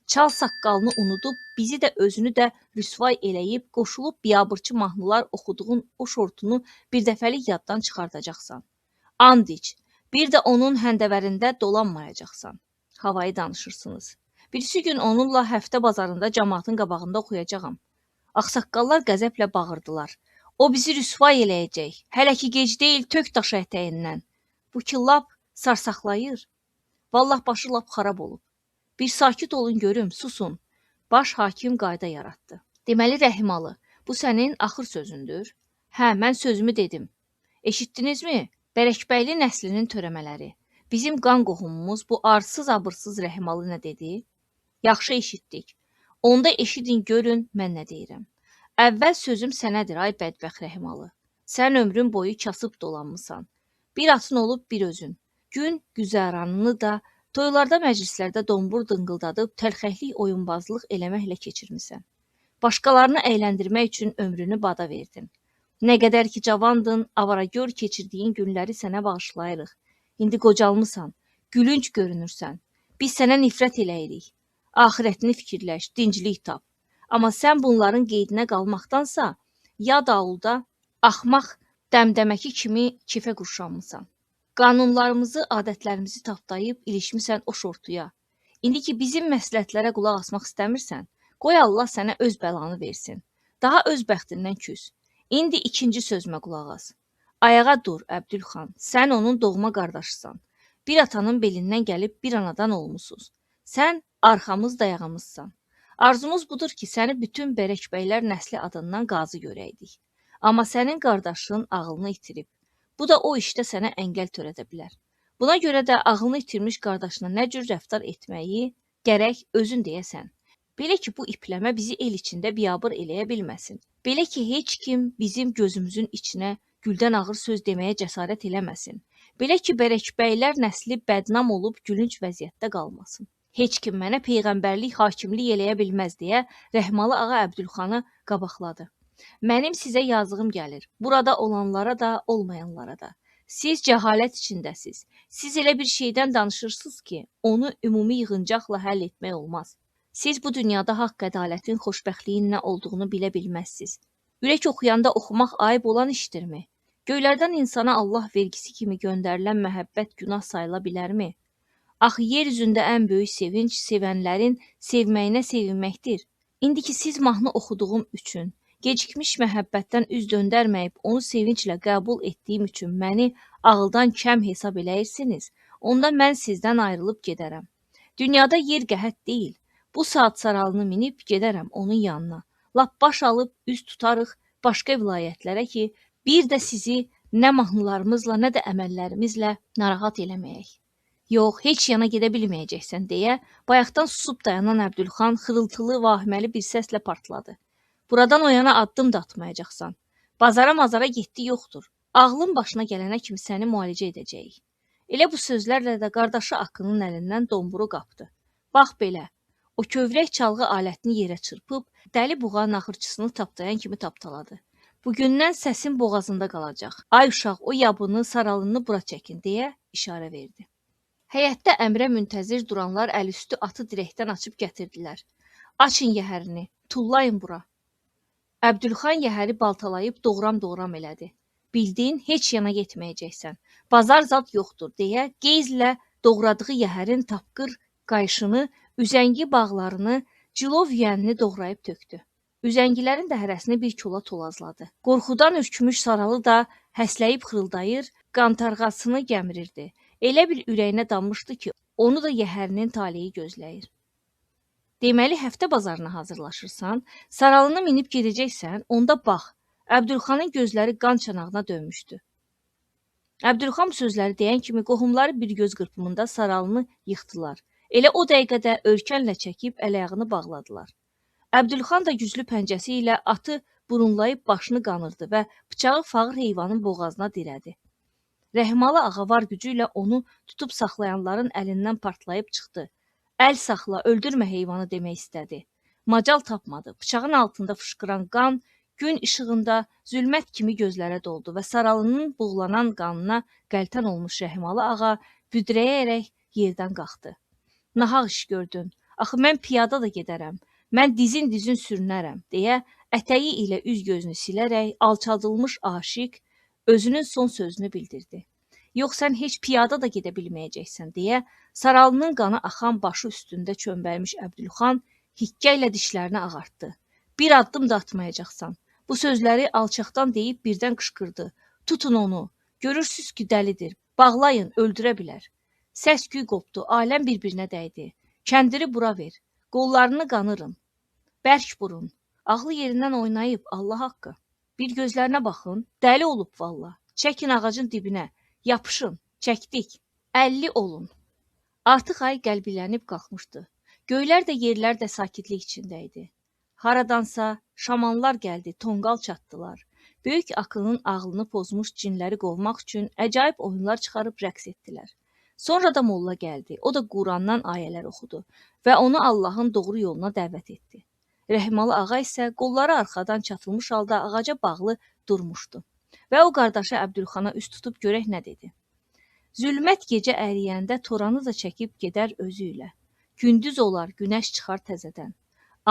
Çal saqqalını unudub, bizi də özünü də rüsvay eləyib, qoşulub biabırçı mahnılar oxuduğun o şortunu bir dəfəlik yaddan çıxardacaqsan. And iç, bir də onun həndəvərində dolanmayacaqsan. Havayı danışırsınız. Birisi gün onunla həftə bazarında cəmaatın qabağında oxuyacağam. Ağsaqqallar qəzəblə bağırdılar. O bizi rüsvay eləyəcək. Hələ ki gec deyil, tök daş ətəyindən. Bu ki lap sarsaqlayır. Vallah başı lap xarab olub. Bir sakit olun görüm, susun. Baş hakim qayda yaratdı. Deməli Rəhimalı, bu sənin axır sözündür. Hə, mən sözümü dedim. Eşitdinizmi? Bərəkbəyli nəslinin törəmələri. Bizim qan qohumumuz bu arsız-abırsız Rəhimalı nə dedi? Yaxşı eşitdik. Onda eşidin görün, mən nə deyirəm. Əvvəl sözüm sənədir, ay bədbəxt Rəhimalı. Sən ömrün boyu kasıb dolanmısan. Bir atın olub bir özün. Gün güzəranını da toylarda, məclislərdə dombur dıngıldadıb təlxəklik oyunbazlıq eləməklə keçirmisən. Başqalarını əyləndirmək üçün ömrünü bada verdin. Nə qədər ki cavandın, avaragör keçirdiyin günləri sənə bağışlayırıq. İndi qocalmısan, gülünc görünürsən. Biz sənə nifrət eləyirik. Axirətini fikirləş, dinclik tap. Amma sən bunların qeydinə qalmaqdansa, yad avulda axmaq dəmdəməki kimi kifə qurşanmısan. Qanunlarımızı, adətlərimizi tapdayıb ilişmisən o şortuya. İndi ki bizim məsləhətlərə qulaq asmaq istəmirsən, qoy Allah sənə öz bəlanı versin. Daha öz bəxtindən küs. İndi ikinci sözümə qulaq as. Ayağa dur, Əbdülxan, sən onun doğma qardaşısan. Bir atanın belindən gəlib bir anadan olmusuz. Sən arxamız dayağımızsan. Arzumuz budur ki, səni bütün bərəkbəylər nəsli adından qazı görəydik. Amma sənin qardaşın ağlını itirib. Bu da o işdə sənə əngəl törədə bilər. Buna görə də ağlını itirmiş qardaşına nə cür rəftar etməyi gərək özün deyəsən. Belə ki, bu ipləmə bizi el içində biabır eləyə bilməsin. Belə ki, heç kim bizim gözümüzün içinə güldən ağır söz deməyə cəsarət eləməsin. Belə ki, bərəkbəylər nəsli bədnam olub gülünc vəziyyətdə qalmasın. Heç kim mənə peyğəmbərlik, hakimlik eləyə bilməz deyə Rəhmalı ağa Əbdülxanı qabaqladı. Mənim sizə yazığım gəlir. Burada olanlara da, olmayanlara da. Siz cəhalət içindəsiz. Siz elə bir şeydən danışırsınız ki, onu ümumi yığıncaqla həll etmək olmaz. Siz bu dünyada haqq ədalətin, xoşbəxtliyin nə olduğunu bilə bilməzsiniz. Ürək oxuyanda oxumaq ayıb olan işdirmi? Göylərdən insana Allah vergisi kimi göndərilən məhəbbət günah sayıla bilərmi? Axı yer üzündə ən böyük sevinç sevənlərin sevməyinə sevinməkdir. İndiki siz mahnı oxuduğum üçün, gecikmiş məhəbbətdən üz döndərməyib onu sevinclə qəbul etdiyim üçün məni ağıldan kəm hesab eləyirsiniz, onda mən sizdən ayrılıb gedərəm. Dünyada yer qəhət deyil. Bu saat saralını minib gedərəm onun yanına. Lap baş alıb üz tutarıq başqa vilayətlərə ki, bir də sizi nə mahnılarımızla, nə də əməllərimizlə narahat eləməyək. Yox, heç yana gedə bilməyəcəksən deyə bayaqdan susub dayanan Əbdülxan xırıltılı, vahiməli bir səslə partladı. Buradan o yana addım da atmayacaqsan. Bazara-mazara getdi yoxdur. Ağlın başına gələnə kimi səni müalicə edəcəyik. Elə bu sözlərlə də qardaşı Akının əlindən domburu qapdı. Bax belə, o kövrək çalğı alətini yerə çırpıb, dəli buğa naxırçısını tapdayan kimi tapdaladı. Bugündən səsin boğazında qalacaq. Ay uşaq, o yabını, saralını bura çəkin deyə işarə verdi. Həyətdə əmrə müntəzir duranlar əlüstü atı dirəkdən açıb gətirdilər. Açın yəhərini, tullayın bura. Əbdülxan yəhəri baltalayıb doğram-doğram elədi. Bildin, heç yana getməyəcəksən. Bazar zad yoxdur deyə qeyzlə doğradığı yəhərin tapqır qayışını, üzəngi bağlarını, cilov yüyənini doğrayıb tökdü. Üzəngilərin də hərəsini bir kola tolazladı. Qorxudan ürkmüş saralı da həsləyib xırıldayır, qantarğasını gəmirirdi. Elə bil ürəyinə dammışdı ki, onu da yəhərinin taleyi gözləyir. Deməli, həftə bazarına hazırlaşırsan, saralını minib gedəcəksən, onda bax, Əbdülxanın gözləri qan çanağına dönmüşdü. Əbdülxan bu sözləri deyən kimi qohumları bir göz qırpımında saralını yıxdılar. Elə o dəqiqədə örkənlə çəkib əl-ayağını bağladılar. Əbdülxan da güclü pəncəsi ilə atı burunlayıb başını qanırdı və bıçağı fağır heyvanın boğazına dirədi. Rəhmalı ağa var gücü ilə onu tutub saxlayanların əlindən partlayıb çıxdı. Əl saxla, öldürmə heyvanı demək istədi. Macal tapmadı. Bıçağın altında fışqıran qan gün işığında zülmət kimi gözlərə doldu və saralının buğlanan qanına qəltən olmuş Rəhmalı ağa büdrəyərək yerdən qalxdı. Nahaq iş gördün. Axı mən piyada da gedərəm. Mən dizin sürünərəm deyə ətəyi ilə üz gözünü silərək alçaldılmış aşiq özünün son sözünü bildirdi. Yox, sən heç piyada da gedə bilməyəcəksən deyə saralının qanı axan başı üstündə çömbəlmiş Əbdülxan hikkə ilə dişlərini ağartdı. Bir addım da atmayacaqsan. Bu sözləri alçaqdan deyib birdən qışqırdı. Tutun onu. Görürsüz ki, dəlidir. Bağlayın, öldürə bilər. Səs-küy qopdu, aləm bir-birinə dəydi. Kəndiri bura ver. Qollarını qanırın. Bərk burun. Ağlı yerindən oynayıb, Allah haqqı. Bir gözlərinə baxın, dəli olub valla. Çəkin ağacın dibinə, yapışın, çəkdik. 50 olun. Artıq ay qəlbilənib qalxmışdı. Göylər də yerlər də sakitlik içində idi. Haradansa şamanlar gəldi, tonqal çatdılar. Böyük Akının ağlını pozmuş cinləri qovmaq üçün əcaib oyunlar çıxarıb rəqs etdilər. Sonra da molla gəldi, o da Qurandan ayələr oxudu və onu Allahın doğru yoluna dəvət etdi. Rəhmalı ağa isə qolları arxadan çatılmış halda ağaca bağlı durmuşdu və o qardaşı Əbdülxana üst tutub görək nə dedi. Zülmət gecə əriyəndə toranı da çəkib gedər özü ilə. Gündüz olar, günəş çıxar təzədən.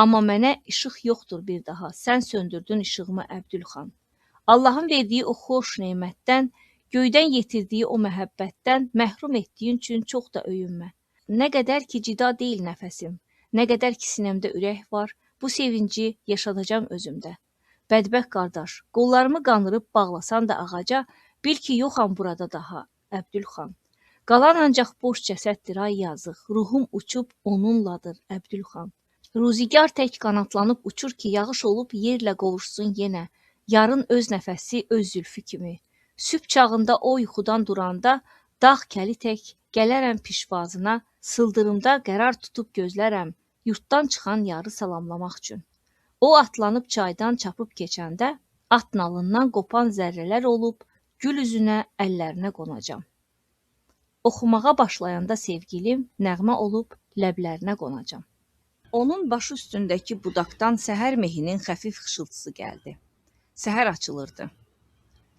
Amma mənə işıq yoxdur bir daha, sən söndürdün işığımı Əbdülxan. Allahın verdiyi o xoş neymətdən, göydən yetirdiyi o məhəbbətdən məhrum etdiyin üçün çox da öyünmə. Nə qədər ki cida deyil nəfəsim, nə qədər ki sinəmdə ürək var, bu sevinci yaşadacam özümdə. Bədbəxt qardaş, qollarımı qanırıb bağlasan da ağaca, bil ki yoxam burada daha, Əbdülxan. Qalan ancaq boş cəsəddir ay yazıq, ruhum uçub onunladır Əbdülxan. Ruzigar tək qanatlanıb uçur ki, yağış olub yerlə qovuşsun yenə, yarın öz nəfəsi öz zülfü kimi. Sübh çağında o yuxudan duranda, dağ kəli tək gələrəm pişvazına, sıldırımda qərar tutub gözlərəm, yurtdan çıxan yarı salamlamaq üçün. O atlanıb çaydan çapıb keçəndə, At nalından qopan zərrələr olub, gül üzünə, əllərinə qonacam. Oxumağa başlayanda sevgilim nəğmə olub ləblərinə qonacam. Onun başı üstündəki budaqdan səhər mehinin xəfif xışıltısı gəldi. Səhər açılırdı.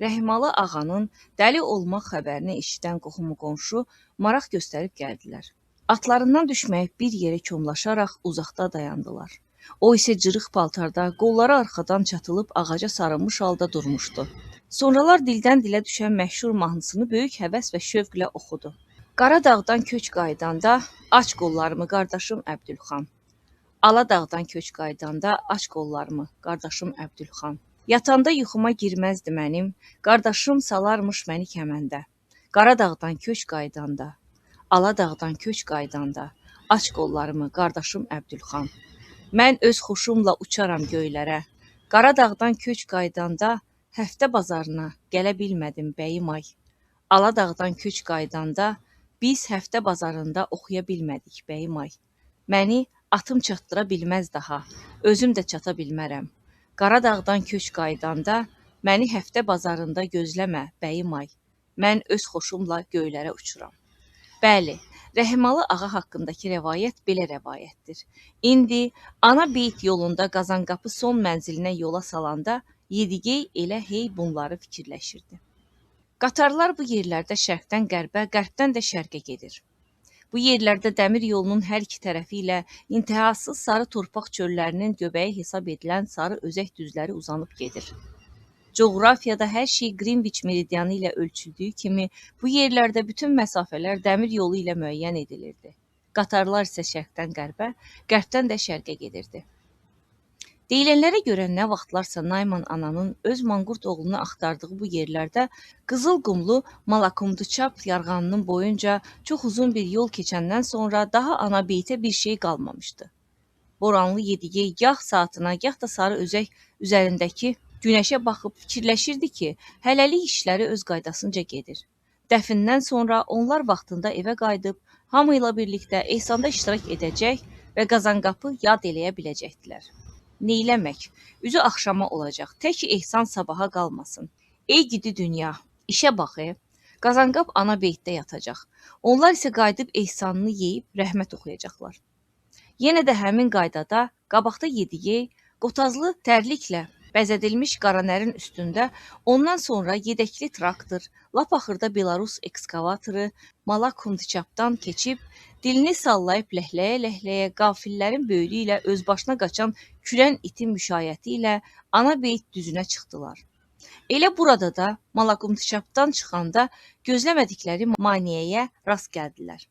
Rəhimalı ağanın dəli olmaq xəbərini eşidən qohumu-qonşu maraq göstərib gəldilər. Atlarından düşməyib bir yerə komlaşaraq uzaqda dayandılar. O isə cırıq paltarda, qolları arxadan çatılıb ağaca sarılmış halda durmuşdu. Sonralar dildən dilə düşən məşhur mahnısını böyük həvəs və şövqlə oxudu. Qaradağdan köç qaydanda, aç qollarımı qardaşım Əbdülxan. Aladağdan köç qaydanda, aç qollarımı qardaşım Əbdülxan. Yatanda yuxuma girməzdi mənim, qardaşım salarmış məni kəməndə. Qaradağdan köç qaydanda, Aladağdan köç qaydanda, aç qollarımı qardaşım Əbdülxan. Mən öz xoşumla uçaram göylərə. Qaradağdan köç qaydanda, həftə bazarına gələ bilmədim bəyim ay. Aladağdan köç qaydanda, biz həftə bazarında oxuya bilmədik bəyim ay. Məni atım çatdıra bilməz daha, özüm də çata bilmərəm. Qaradağdan köç qaydanda, məni həftə bazarında gözləmə bəyim ay. Mən öz xoşumla göylərə uçuram. Bəli, Rəhimalı ağa haqqındakı rəvayət belə rəvayətdir. İndi ana beyt yolunda Qazanqapı son mənzilinə yola salanda Yedigey elə hey bunları fikirləşirdi. Qatarlar bu yerlərdə şərqdən qərbə, qərbdən də şərqə gedir. Bu yerlərdə dəmir yolunun hər iki tərəfi ilə intihasız sarı torpaq çöllərinin göbəyi hesab edilən sarı özək düzləri uzanıb gedir. Coğrafiyada hər şey Greenwich meridianı ilə ölçüldüyü kimi bu yerlərdə bütün məsafələr dəmir yolu ilə müəyyən edilirdi. Qatarlar isə şərqdən qərbə, qərbdən də şərqə gedirdi. Deyilənlərə görə nə vaxtlarsa Nayman ananın öz manqurt oğlunu axtardığı bu yerlərdə qızıl qumlu Malakumduçap yarğanının boyunca çox uzun bir yol keçəndən sonra daha ana beytə bir şey qalmamışdı. Boranlı Yedigey gah saatına, gah da sarı özək üzərindəki günəşə baxıb fikirləşirdi ki, hələlik işləri öz qaydasınca gedir. Dəfindən sonra onlar vaxtında evə qayıdıb, hamı ilə birlikdə ehsanda iştirak edəcək və Qazanqapı yad eləyə biləcəkdilər. Neyləmək? Üzü axşama olacaq, tək ehsan sabaha qalmasın. Ey gidi dünya, işə bax, Qazanqap ana beytdə yatacaq. Onlar isə qayıdıb ehsanını yeyib rəhmət oxuyacaqlar. Yenə də həmin qaydada qabaqda Yedigey, qotazlı tərliklə bəzədilmiş qaranərin üstündə, ondan sonra yedəkli traktor, lap axırda Belarus ekskavatoru Malakumduçapdan keçib, dilini sallayıb ləhləyə-ləhləyə qafillərin böyrü ilə özbaşına qaçan kürən itin müşayiəti ilə ana beyt düzünə çıxdılar. Elə burada da Malakumduçapdan çıxanda gözləmədikləri maneəyə rast gəldilər.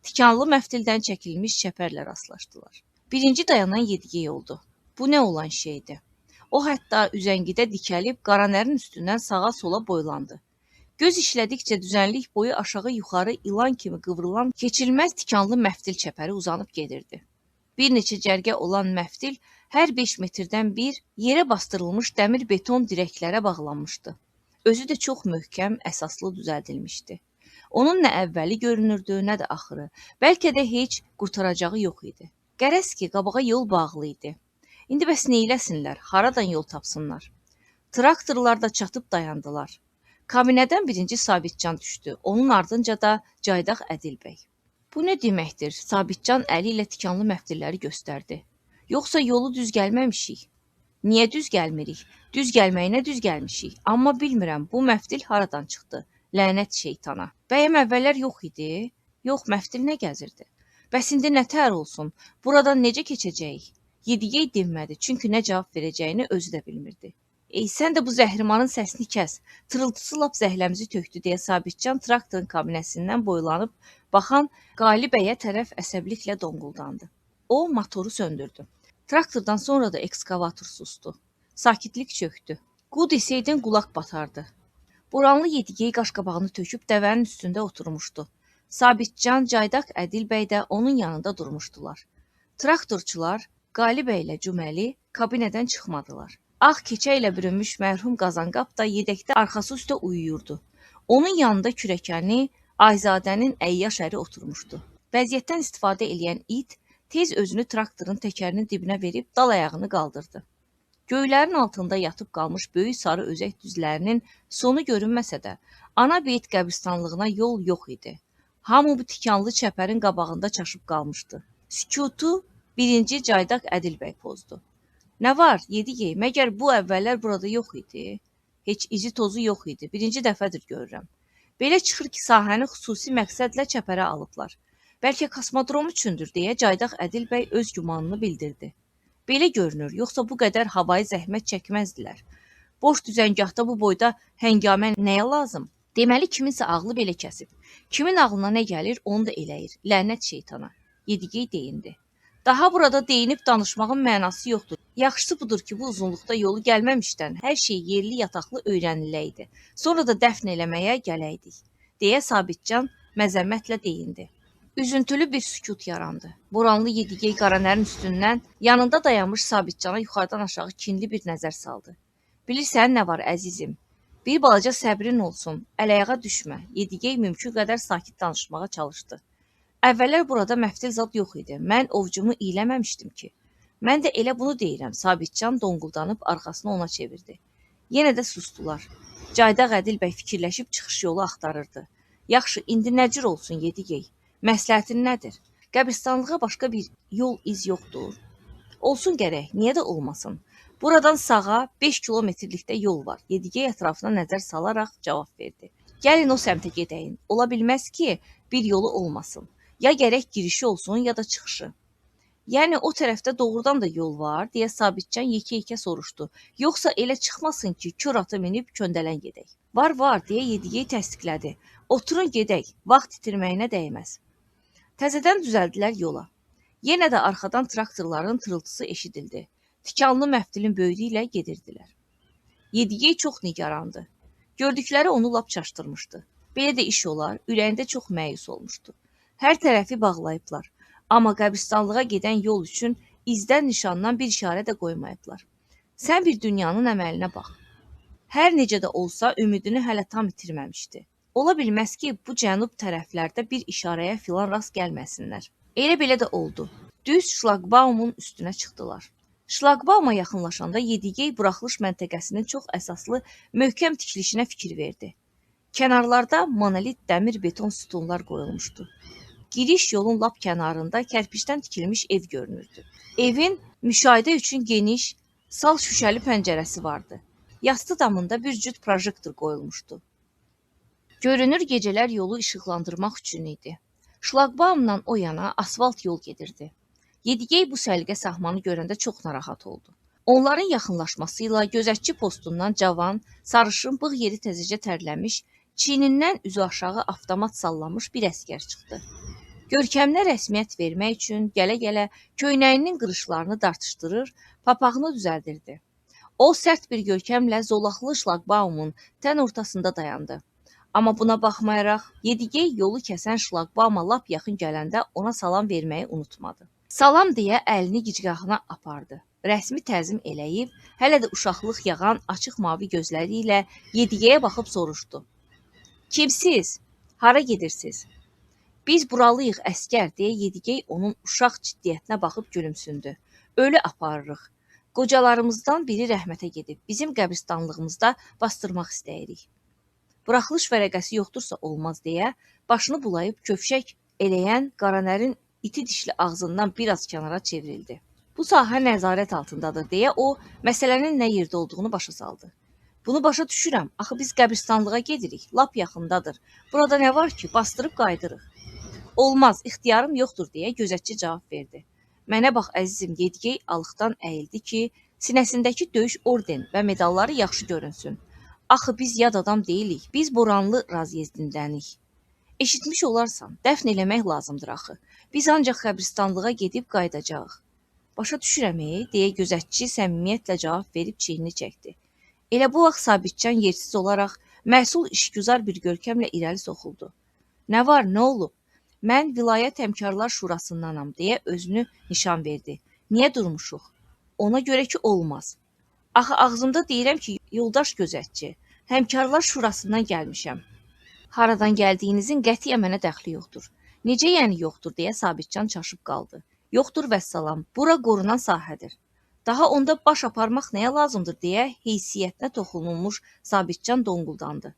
Tikanlı məftildən çəkilmiş çəpərlə rastlaşdılar. Birinci dayanan Yedigey oldu. Bu nə olan şeydir? O hətta üzəngidə dikəlib qaranərin üstündən sağa-sola boylandı. Göz işlədikcə düzənlik boyu aşağı-yuxarı ilan kimi qıvrılan keçilməz tikanlı məftil çəpəri uzanıb gedirdi. Bir neçə cərgə olan məftil hər 5 metrdən bir yerə bastırılmış dəmir beton dirəklərə bağlanmışdı. Özü də çox möhkəm, əsaslı düzəldilmişdi. Onun nə əvvəli görünürdü, nə də axırı. Bəlkə də heç qurtaracağı yox idi. Qərəz ki, qabağa yol bağlı idi. İndi bəs neyləsinlər, haradan yol tapsınlar? Traktorlar da çatıb dayandılar. Kabinədən birinci Sabitcan düşdü, onun ardınca da Caydaq Ədilbəy. Bu nə deməkdir? Sabitcan əli ilə tikanlı məftilləri göstərdi. Yoxsa yolu düz gəlməmişik? Niyə düz gəlmirik? Düz gəlməyinə düz gəlmişik. Amma bilmirəm, bu məftil haradan çıxdı? Lənət şeytana. Bəyəm əvvəllər yox idi? Yox, məftil nə gəzirdi? Bəs indi nə tər olsun? Buradan necə keçəcəyik? Yedigey dinmədi, çünki nə cavab verəcəyini özü də bilmirdi. Sən də bu zəhrimarın səsini kəs, tırıltısı lap zəhləmizi tökdü deyə Sabitcan traktorun kabinəsindən boylanıb, baxan Qalibəyə tərəf əsəbliklə donquldandı. O, motoru söndürdü. Traktordan sonra da ekskavator sustu. Sakitlik çöktü. Qu desəydin qulaq batardı. Boranlı Yedigey qaşqabağını töküb dəvənin üstündə oturmuşdu. Sabitcan, Caydaq Ədilbəy də onun yanında durmuşdular. Traktorçular Qalibəy ilə Cüməli kabinədən çıxmadılar. Ağ keçə ilə bürünmüş mərhum Qazanqap da yedəkdə arxası üstə uyuyurdu. Onun yanında kürəkəni Ayzadənin əyyaş əri oturmuşdu. Vəziyyətdən istifadə edən it tez özünü traktorun təkərinin dibinə verib dal ayağını qaldırdı. Göylərin altında yatıb qalmış böyük sarı özək düzlərinin sonu görünməsə də, ana beyit qəbristanlığına yol yox idi. Hamı bu tikanlı çəpərin qabağında çaşıb qalmışdı. Sükutu birinci Caydaq Ədilbəy pozdu. Nə var, Yedigey, məgər bu əvvəllər burada yox idi? Heç izi tozu yox idi, birinci dəfədir görürəm. Belə çıxır ki, sahəni xüsusi məqsədlə çəpərə alıblar. Bəlkə kosmodrom üçündür, deyə Caydaq Ədilbəy öz gümanını bildirdi. Belə görünür, yoxsa bu qədər havayı zəhmət çəkməzdilər. Boş düzəngahda bu boyda həngamə nəyə lazım? Deməli, kiminsə ağlı belə kəsib. Kimin ağlına nə gəlir, onu da eləyir. Lənət şeytana. Yedigey deyindi. Daha burada deyinib danışmağın mənası yoxdur. Yaxşısı budur ki, bu uzunluqda yolu gəlməmişdən hər şey yerli yataqlı öyrəniləydi. Sonra da dəfn eləməyə gələydik, deyə Sabitcan məzəmmətlə deyindi. Üzüntülü bir sükut yarandı. Boranlı Yedigey Qaranərin üstündən yanında dayanmış Sabitcana yuxarıdan aşağı kinli bir nəzər saldı. Bilirsən nə var əzizim? Bir balaca səbrin olsun, əl-ayağa düşmə. Yedigey mümkün qədər sakit danışmağa çalışdı. Əvvəllər burada məftil zad yox idi. Mən ovcumu iyləməmişdim ki. Mən də elə bunu deyirəm. Sabitcan donquldanıb arxasını ona çevirdi. Yenə də sustular. Caydaq Ədilbəy fikirləşib çıxış yolu axtarırdı. Yaxşı, indi nə cür olsun Yedigey? Məsləhətin nədir? Qəbristanlığa başqa bir yol iz yoxdur. Olsun gərək, niyə də olmasın? Buradan sağa 5 kilometrlikdə yol var. Yedigey ətrafına nəzər salaraq cavab verdi. Gəlin o səmtə gedəyin. Ola bilməz ki, bir yolu olmasın. Ya gərək girişi olsun, ya da çıxışı. Yəni o tərəfdə doğrudan da yol var, deyə Sabitcan yekə-yekə soruşdu. Yoxsa elə çıxmasın ki, kör atı minib köndələn gedək. Var, deyə Yedigey təsdiqlədi. Oturun gedək, vaxt itirməyinə dəyməz. Təzədən düzəldilər yola. Yenə də arxadan traktorların tırıltısı eşidildi. Tikanlı məftilin böyrü ilə gedirdilər. Yedigey çox nigarandı. Gördükləri onu lap çaşdırmışdı. Belə də iş olar, ürəyində çox məyus olmuşdu. Hər tərəfi bağlayıblar. Amma qəbristanlığa gedən yol üçün izdən nişandan bir işarə də qoymayıblar. Sən bir dünyanın əməlinə bax. Hər necə də olsa ümidini hələ tam itirməmişdi. Ola bilməz ki, bu cənub tərəflərdə bir işarəyə filan rast gəlməsinlər. Elə belə də oldu. Düz şlagbaumun üstünə çıxdılar. Şlagbauma yaxınlaşanda Yedigey buraxılış məntəqəsinin çox əsaslı möhkəm tikilişinə fikir verdi. Kənarlarda monolit dəmir beton sütunlar qoyulmuşdu. Giriş yolun lap kənarında kərpicdən tikilmiş ev görünürdü. Evin müşahidə üçün geniş, sal şüşəli pəncərəsi vardı. Yastı damında bir cüt projektor qoyulmuşdu. Görünür gecələr yolu işıqlandırmaq üçün idi. Şlagbaumdan o yana asfalt yol gedirdi. Yedigey bu səliqə sahmanı görəndə çox narahat oldu. Onların yaxınlaşması ilə gözətçi postundan cavan, sarışın, bığ yeri təzəcə tərləmiş, çiynindən üzü aşağı avtomat sallamış bir əsgər çıxdı. Görkəminə rəsmiyyət vermək üçün gələ-gələ köynəyinin qırışlarını dartışdırır, papağını düzəldirdi. O sərt bir görkəmlə zolaqlı şlagbaumun tən ortasında dayandı. Amma buna baxmayaraq, Yedigey yolu kəsən şlagbauma lap yaxın gələndə ona salam verməyi unutmadı. Salam deyə əlini gicgahına apardı. Rəsmi təzim eləyib, hələ də uşaqlıq yağan açıq mavi gözləri ilə Yedigeyə baxıb soruşdu. Kimsiz? Hara gedirsiniz? Biz buralıyıq əskər, deyə Yedigey onun uşaq ciddiyyətinə baxıb gülümsündü. Ölü aparırıq. Qocalarımızdan biri rəhmətə gedib, bizim qəbristanlığımızda bastırmaq istəyirik. Buraxılış vərəqəsi yoxdursa olmaz deyə başını bulayıb köfşək eləyən Qaranərin iti dişli ağzından biraz kənara çevrildi. Bu sahə nəzarət altındadır deyə o məsələnin nə yerdə olduğunu başa saldı. Bunu başa düşürəm, axı biz qəbristanlığa gedirik, lap yaxındadır. Burada nə var ki, bastırıb qaydırıq. Olmaz, ixtiyarım yoxdur deyə gözətçi cavab verdi. Mənə bax əzizim, Yedigey alıqdan əyildi ki, sinəsindəki döyüş orden və medalları yaxşı görünsün. Axı biz yad adam deyilik, biz Boranlı razyezdindənik. Eşitmiş olarsan, dəfn eləmək lazımdır axı. Biz ancaq qəbristanlığa gedib qaydacağıq. Başa düşürəm, deyə gözətçi səmimiyyətlə cavab verib çiynini çəkdi. Elə bu vaxt Sabitcan yersiz olaraq məsul işgüzar bir görkəmlə irəli soxuldu. Nə var, nə olub? Mən Vilayət Həmkarlar Şurasındanam, deyə özünü nişan verdi. Niyə durmuşuq? Ona görə ki, olmaz. Axı ağzımda deyirəm ki, yoldaş gözətçi, Həmkarlar Şurasından gəlmişəm. Haradan gəldiyinizin qətiyyən mənə dəxli yoxdur. Necə yəni yoxdur, deyə Sabitcan çaşıb qaldı. Yoxdur vəssalam, bura qorunan sahədir. Daha onda baş aparmaq nəyə lazımdır deyə heysiyyətinə toxunulmuş Sabitcan donquldandı.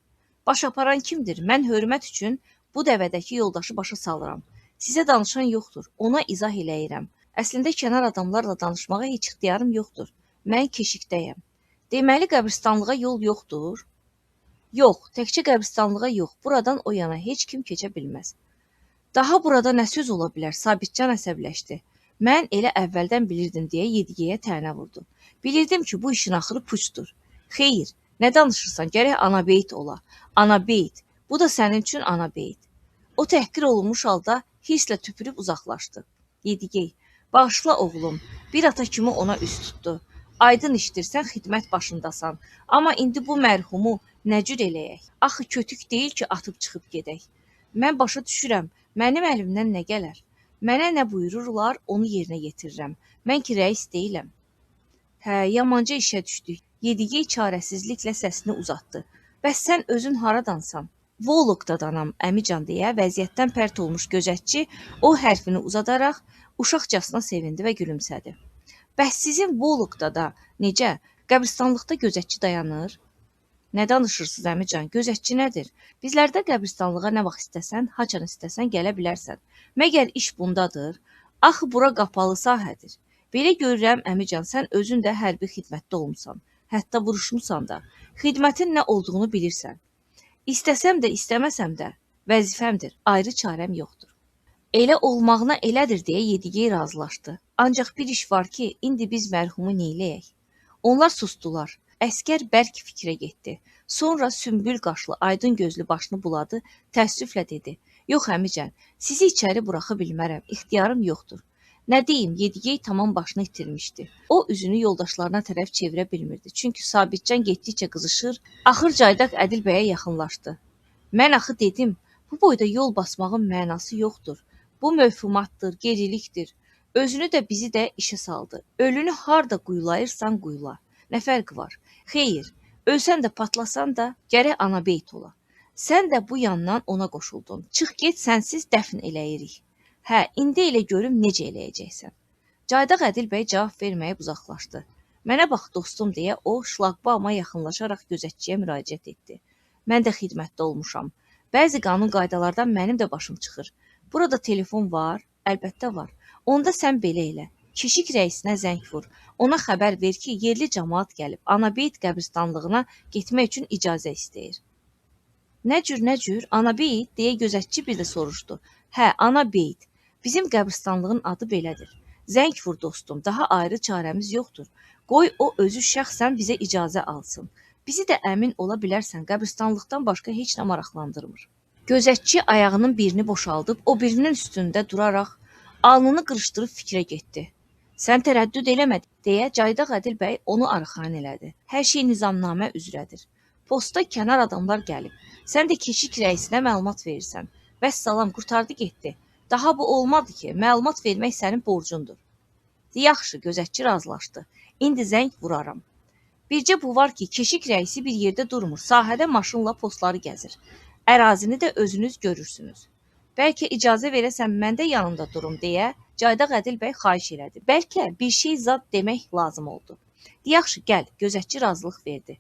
Baş aparan kimdir? Mən hörmət üçün bu dəvədəki yoldaşı başa salıram. Sizə danışan yoxdur, ona izah eləyirəm. Əslində kənar adamlarla danışmağa heç ixtiyarım yoxdur. Mən keşikdəyəm. Deməli qəbristanlığa yol yoxdur? Yox, təkcə qəbristanlığa yox, buradan o yana heç kim keçə bilməz. Daha burada nə söz ola bilər? Sabitcan əsəbləşdi. Mən elə əvvəldən bilirdim deyə Yedigeyə tənə vurdu. Bilirdim ki, bu işin axırı puçdur. Xeyr, nə danışırsan? Gərək anabeyt ola. Anabeyt. Bu da sənin üçün anabeyt. O təhqir olunmuş halda hisslə tüpürüb uzaqlaşdı. Yedigey, bağışla oğlum. Bir ata kimi ona üst tutdu. Aydın işdirsən, xidmət başındasan. Amma indi bu mərhumu nə cür eləyək? Axı kötük deyil ki, atıb çıxıb gedək. Mən başa düşürəm, mənim əlimdən nə gələr? Mənə nə buyururlar, onu yerinə yetirirəm. Mən ki, rəis deyiləm. Hə, yamanca işə düşdük. Yedigey çarəsizliklə səsini uzatdı. Bəs sən özün haradansan? Vologdadanam, əmican deyə vəziyyətdən pərt olmuş gözətçi o hərfini uzadaraq uşaqcasına sevindi və gülümsədi. Bəs sizin Vologdada necə? Qəbristanlıqda gözətçi dayanır? Nə danışırsınız əmican? Gözətçi nədir? Bizlərdə qəbristanlığa nə vaxt istəsən, haçan istəsən gələ bilərsən. Məgər iş bundadır? Axı bura qapalı sahədir. Belə görürəm əmican, sən özün də hərbi xidmətdə olmusan. Hətta vuruşmusan da. Xidmətin nə olduğunu bilirsən. İstəsəm də, istəməsəm də vəzifəmdir. Ayrı çarəm yoxdur. Elə olmağına elədir deyə Yedigey razılaşdı. Ancaq bir iş var ki, indi biz mərhumu neyləyək? Onlar sustular. Əskər bərk fikrə getdi. Sonra sümbül qaşlı, aydın gözlü başını buladı, təəssüflə dedi. Yox əmicən, sizi içəri buraxa bilmərəm, ixtiyarım yoxdur. Nə deyim, Yedigey tamam başını itirmişdi. O üzünü yoldaşlarına tərəf çevirə bilmirdi. Çünki Sabitcan getdikcə qızışır, axır Caydaq Ədil bəyə yaxınlaşdı. Mən axı dedim, bu boyda yol basmağın mənası yoxdur. Bu mövhumatdır, gerilikdir. Özünü də bizi də işə saldı. Ölünü harda quyulayırsan quyula. Nə fərqi var? Xeyr, ölsən də patlasan da gərək anabeyt ola. Sən də bu yandan ona qoşuldun. Çıx get, sənsiz dəfn eləyirik. Hə, indi elə görüm necə eləyəcəksən. Caydaq Ədil bəy cavab verməyib uzaqlaşdı. Mənə bax dostum deyə o şlaqbauma yaxınlaşaraq gözətçiyə müraciət etdi. Mən də xidmətdə olmuşam. Bəzi qanun qaydalardan mənim də başım çıxır. Burada telefon var? Əlbəttə var. Onda sən belə elə. Keşik rəisinə zəng vur. Ona xəbər ver ki, yerli cəmaat gəlib Anabeyt qəbristanlığına getmək üçün icazə istəyir. Nə cür? Anabeyt deyə gözətçi bir də soruşdu. Hə, Anabeyt. Bizim qəbristanlığın adı belədir. Zəng vur dostum, daha ayrı çarəmiz yoxdur. Qoy o özü şəxsən bizə icazə alsın. Bizi də əmin ola bilərsən, qəbristanlıqdan başqa heç nə maraqlandırmır. Gözətçi ayağının birini boşaldıb, o birinin üstündə duraraq alnını qırışdırıb fikrə getdi. Sən tərəddüd eləmədin, deyə Caydaq Ədil bəy onu arxan elədi. Hər şey nizamnamə üzrədir. Posta kənar adamlar gəlib. Sən də keşik rəisinə məlumat verirsən. Vəssalam, qurtardı getdi. Daha bu olmadı ki, məlumat vermək sənin borcundur. Yaxşı, gözətçi razılaşdı. İndi zəng vuraram. Bircə bu var ki, keşik rəisi bir yerdə durmur. Sahədə maşınla postları gəzir. Ərazini də özünüz görürsünüz. Bəlkə icazə verəsən mən də yanında durum deyə Caydaq Ədil bəy xahiş elədi. Bəlkə bir şey zad demək lazım oldu. Yaxşı, gəl, gözətçi razılıq verdi.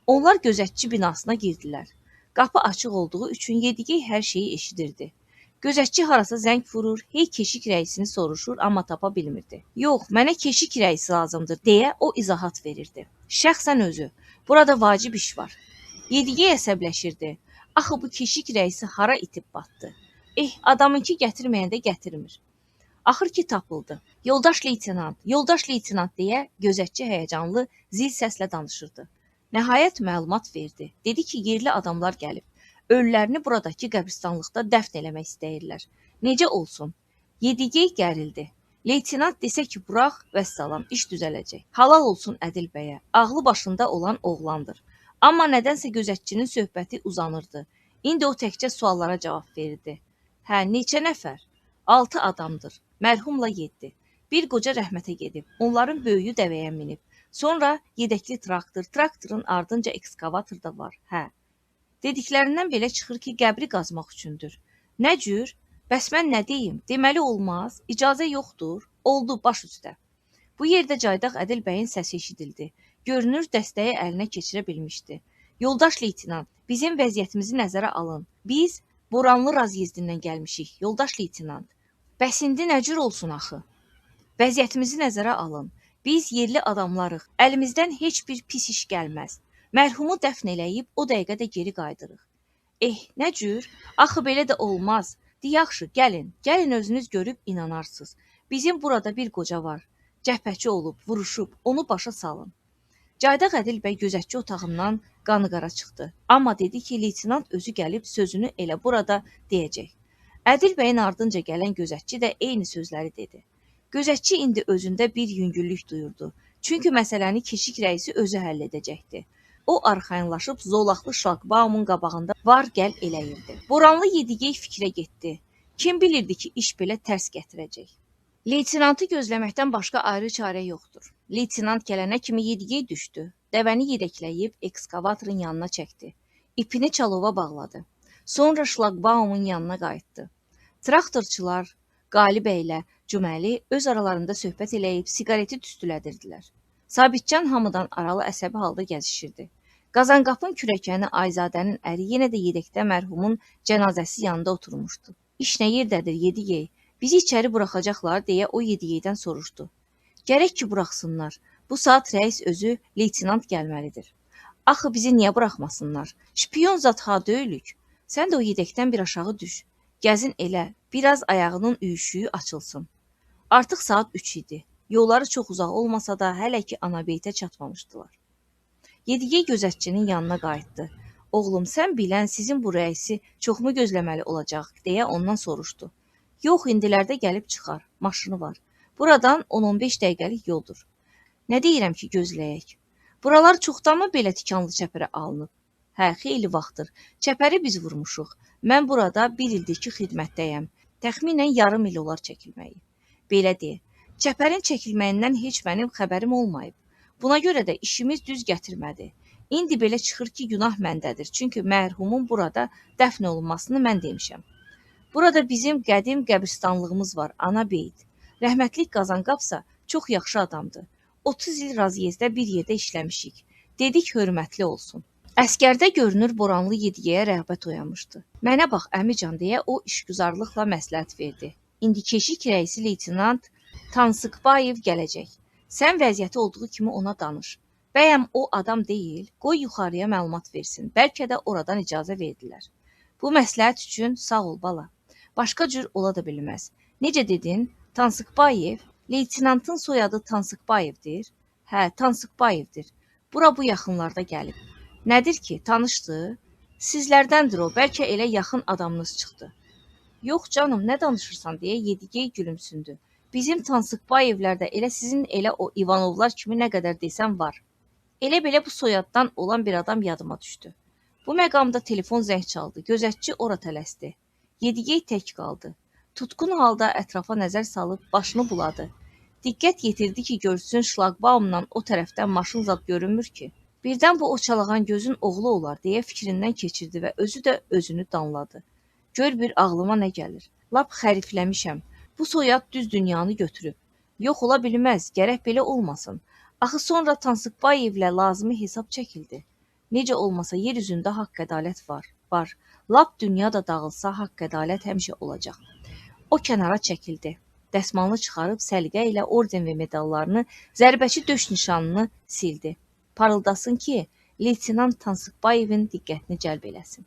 Onlar gözətçi binasına girdilər. Qapı açıq olduğu üçün Yedigey hər şeyi eşidirdi. Gözətçi harasa zəng vurur, hey keşik rəisini soruşur, amma tapa bilmirdi. Yox, mənə keşik rəisi lazımdır deyə o izahat verirdi. Şəxsən özü, burada vacib iş var. Yedigey əsəbləşirdi. Axı bu keşik rəisi hara itib batdı? Adamınki gətirməyəndə gətirmir. Axır ki tapıldı. Yoldaş leytenant deyə gözətçi həyəcanlı zil səslə danışırdı. Nəhayət məlumat verdi. Dedi ki, yerli adamlar gəlib. Ölülərini buradakı qəbristanlıqda dəfn eləmək istəyirlər. Necə olsun? Yedigey gərildi. Leytenant desə ki, burax, vəssalam, iş düzələcək. Halal olsun Ədil bəyə. Ağlı başında olan oğlandır. Amma nədənsə gözətçinin söhbəti uzanırdı. İndi o təkcə suallara cavab verirdi. Hə, neçə nəfər? 6 adamdır. Mərhumla 7. Bir qoca rəhmətə gedib. Onların böyüyü dəvəyə minib. Sonra yedəkli traktor, traktorun ardınca ekskavator da var. Hə. Dediklərindən belə çıxır ki, qəbri qazmaq üçündür. Nə cür? Bəs mən nə deyim? Deməli olmaz. İcazə yoxdur. Oldu, baş üstə. Bu yerdə Caydaq Ədil bəyin səsi eşidildi. Görünür, dəstəyi əlinə keçirə bilmişdi. Yoldaş leytenant, bizim vəziyyətimizi nəzərə alın. Biz Boranlı razyezdindən gəlmişik, yoldaş leytenant. Bəs indi nə cür olsun axı? Vəziyyətimizi nəzərə alın. Biz yerli adamlarıq. Əlimizdən heç bir pis iş gəlməz. Mərhumu dəfn eləyib o dəqiqədə geri qayıdırıq. Nə cür? Axı belə də olmaz. Yaxşı, gəlin özünüz görüb inanarsınız. Bizim burada bir qoca var. Cəbhəçi olub, vuruşub, onu başa salın. Caydaq Ədil bəy gözətçi otağından qanıqara çıxdı. Amma dedi ki, leytenant özü gəlib sözünü elə burada deyəcək. Ədil bəyin ardınca gələn gözətçi də eyni sözləri dedi. Gözətçi indi özündə bir yüngüllük duyurdu. Çünki məsələni keşik rəisi özü həll edəcəkdi. O arxayınlaşıb zolaqlı şlaqbaumun qabağında var gəl eləyirdi. Boranlı Yedigey fikrə getdi. Kim bilirdi ki, iş belə tərs gətirəcək. Leytenantı gözləməkdən başqa ayrı çarə yoxdur. Leytenant gələnə kimi Yedigey düşdü. Dəvəni yedəkləyib ekskavatorun yanına çəkdi. İpini çalova bağladı. Sonra şlaqbaumun yanına qayıtdı. Traktorçular Qalib əylə Cüməli öz aralarında söhbət eləyib siqareti tüstülədirdilər. Sabitcan hamıdan aralı əsəbi halda gəzişirdi. Qazanqapın kürəkəni Ayzadənin əri yenə də yedəkdə mərhumun cənazəsi yanında oturmuşdu. İş nə yerdədir, Yedigey? Bizi içəri buraxacaqlar, deyə o Yedigeydən soruşdu. Gərək ki, buraxsınlar. Bu saat rəis özü, leytenant gəlməlidir. Axı bizi niyə buraxmasınlar? Şpiyon zat ha döyülük. Sən də o yedəkdən bir aşağı düş. Gəzin elə, biraz ayağının üyüşüyü açılsın. Artıq saat 3 idi. Yolları çox uzaq olmasa da hələ ki Anabeytə çatmamışdılar. Yedigey gözətçinin yanına qayıtdı. Oğlum, sən bilən sizin bu rəisi çoxmu gözləməli olacaq, deyə ondan soruşdu. Yox, indilərdə gəlib çıxar, maşını var. Buradan 10-15 dəqiqəlik yoldur. Nə deyirəm ki, gözləyək. Buralar çoxdanmı belə tikanlı çəpərə alınıb? Hə, xeyli vaxtdır. Çəpəri biz vurmuşuq. Mən burada bir ildir ki, xidmətdəyəm. Təxminən yarım il olar çəkilməyi. Belə deyə, çəpərin çəkilməyindən heç mənim xəbərim olmayıb. Buna görə də işimiz düz gətirmədi. İndi belə çıxır ki, günah məndədir. Çünki mərhumun burada dəfn olunmasını mən demişəm. Burada bizim qədim qəbristanlığımız var, ana beyt. Rəhmətlik Qazanqapsa çox yaxşı adamdır. 30 il raziyezdə bir yerdə işləmişik. Dedik, hörmətli olsun. Əskərdə görünür Boranlı Yedigəyə rəğbət oyanmışdı. Mənə bax, əmican, deyə o işgüzarlıqla məsləhət verdi. İndi keşik rəisi leytenant Tansıqbayev gələcək. Sən vəziyyəti olduğu kimi ona danış. Bəyəm o adam deyil, qoy yuxarıya məlumat versin. Bəlkə də oradan icazə verdilər. Bu məsləhət üçün sağ ol, bala. Başqa cür ola da bilməz. Necə dedin? Tansıqbayev? Leytenantın soyadı Tansıqbayevdir? Hə, Tansıqbayevdir. Bura bu yaxınlarda gəlib. Nədir ki, tanışdı? Sizlərdəndir o, bəlkə elə yaxın adamınız çıxdı. Yox canım, nə danışırsan, deyə Yedigey gülümsündü. Bizim Tansıqbayevlərdə elə sizin elə o İvanovlar kimi nə qədər desən var. Elə belə bu soyaddan olan bir adam yadıma düşdü. Bu məqamda telefon zəng çaldı. Gözətçi ora tələsdi. Yedigey tək qaldı. Tutqun halda ətrafa nəzər salıb başını buladı. Diqqət yetirdi ki, görsün şlaqbaumdan o tərəfdən maşın zad görünmür ki. Birdən bu o çalağan gözün oğlu olar, deyə fikrindən keçirdi və özü də özünü danladı. Gör bir ağlıma nə gəlir. Lap xərifləmişəm. Bu soyad düz dünyanı götürüb. Yox, ola bilməz, gərək belə olmasın. Axı sonra Tansıqbayevlə lazımi hesab çəkildi. Necə olmasa yer üzündə haqq ədalət var. Lap dünya da dağılsa haqq ədalət həmişə olacaq. O kənara çəkildi. Dəsmalını çıxarıb səliqə ilə orden və medallarını, zərbəçi döş nişanını sildi. Parıldasın ki, leytenant Tansıqbayevin diqqətini cəlb eləsin.